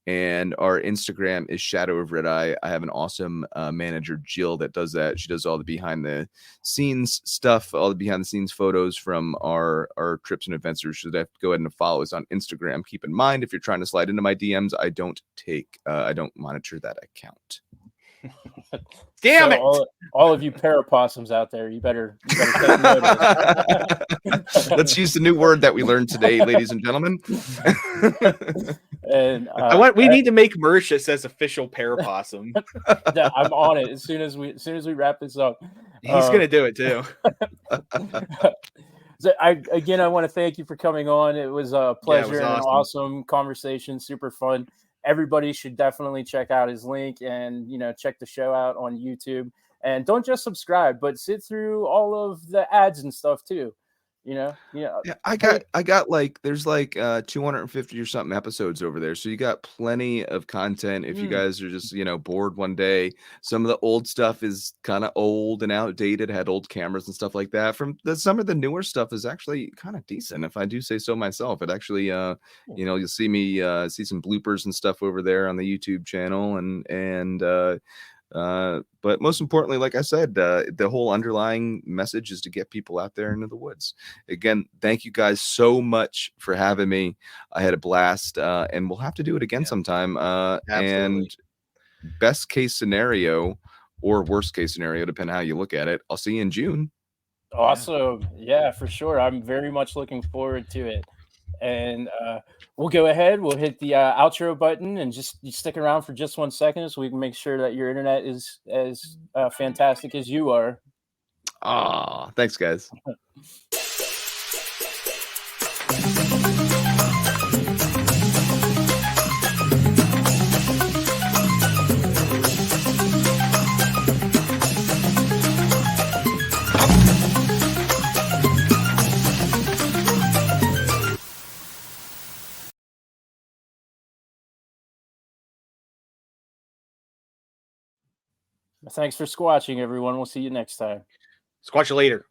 and our Instagram is Shadow of Red Eye. I have an awesome manager, Jill, that does that. She does all the behind the scenes stuff, all the behind the scenes photos from our trips and adventures. So have to go ahead and follow us on Instagram. Keep in mind, if you're trying to slide into my DMs, I don't monitor that account. Damn it! All of you parapossums out there, you better take notice. Let's use the new word that we learned today, ladies and gentlemen. And we need to make merch that says official parapossum. Yeah, I'm on it as soon as we wrap this up. He's gonna do it too. So I want to thank you for coming on. It was a pleasure and an awesome conversation, super fun. Everybody should definitely check out his link and, check the show out on YouTube. And don't just subscribe, but sit through all of the ads and stuff too. Yeah, I got there's 250 or something episodes over there. So you got plenty of content. If you guys are just, bored one day, some of the old stuff is kind of old and outdated, had old cameras and stuff like that. Some of the newer stuff is actually kind of decent, if I do say so myself. It actually, you'll see me see some bloopers and stuff over there on the YouTube channel, but most importantly, like I said, the whole underlying message is to get people out there into the woods. Again, thank you guys so much for having me. I had a blast, and we'll have to do it again sometime. And best case scenario or worst case scenario, depending on how you look at it, I'll see you in June. Awesome. Yeah, for sure. I'm very much looking forward to it. And we'll go ahead. We'll hit the outro button, and just stick around for just 1 second so we can make sure that your internet is as fantastic as you are. Thanks, guys. Thanks for squatching, everyone. We'll see you next time. Squatch you later.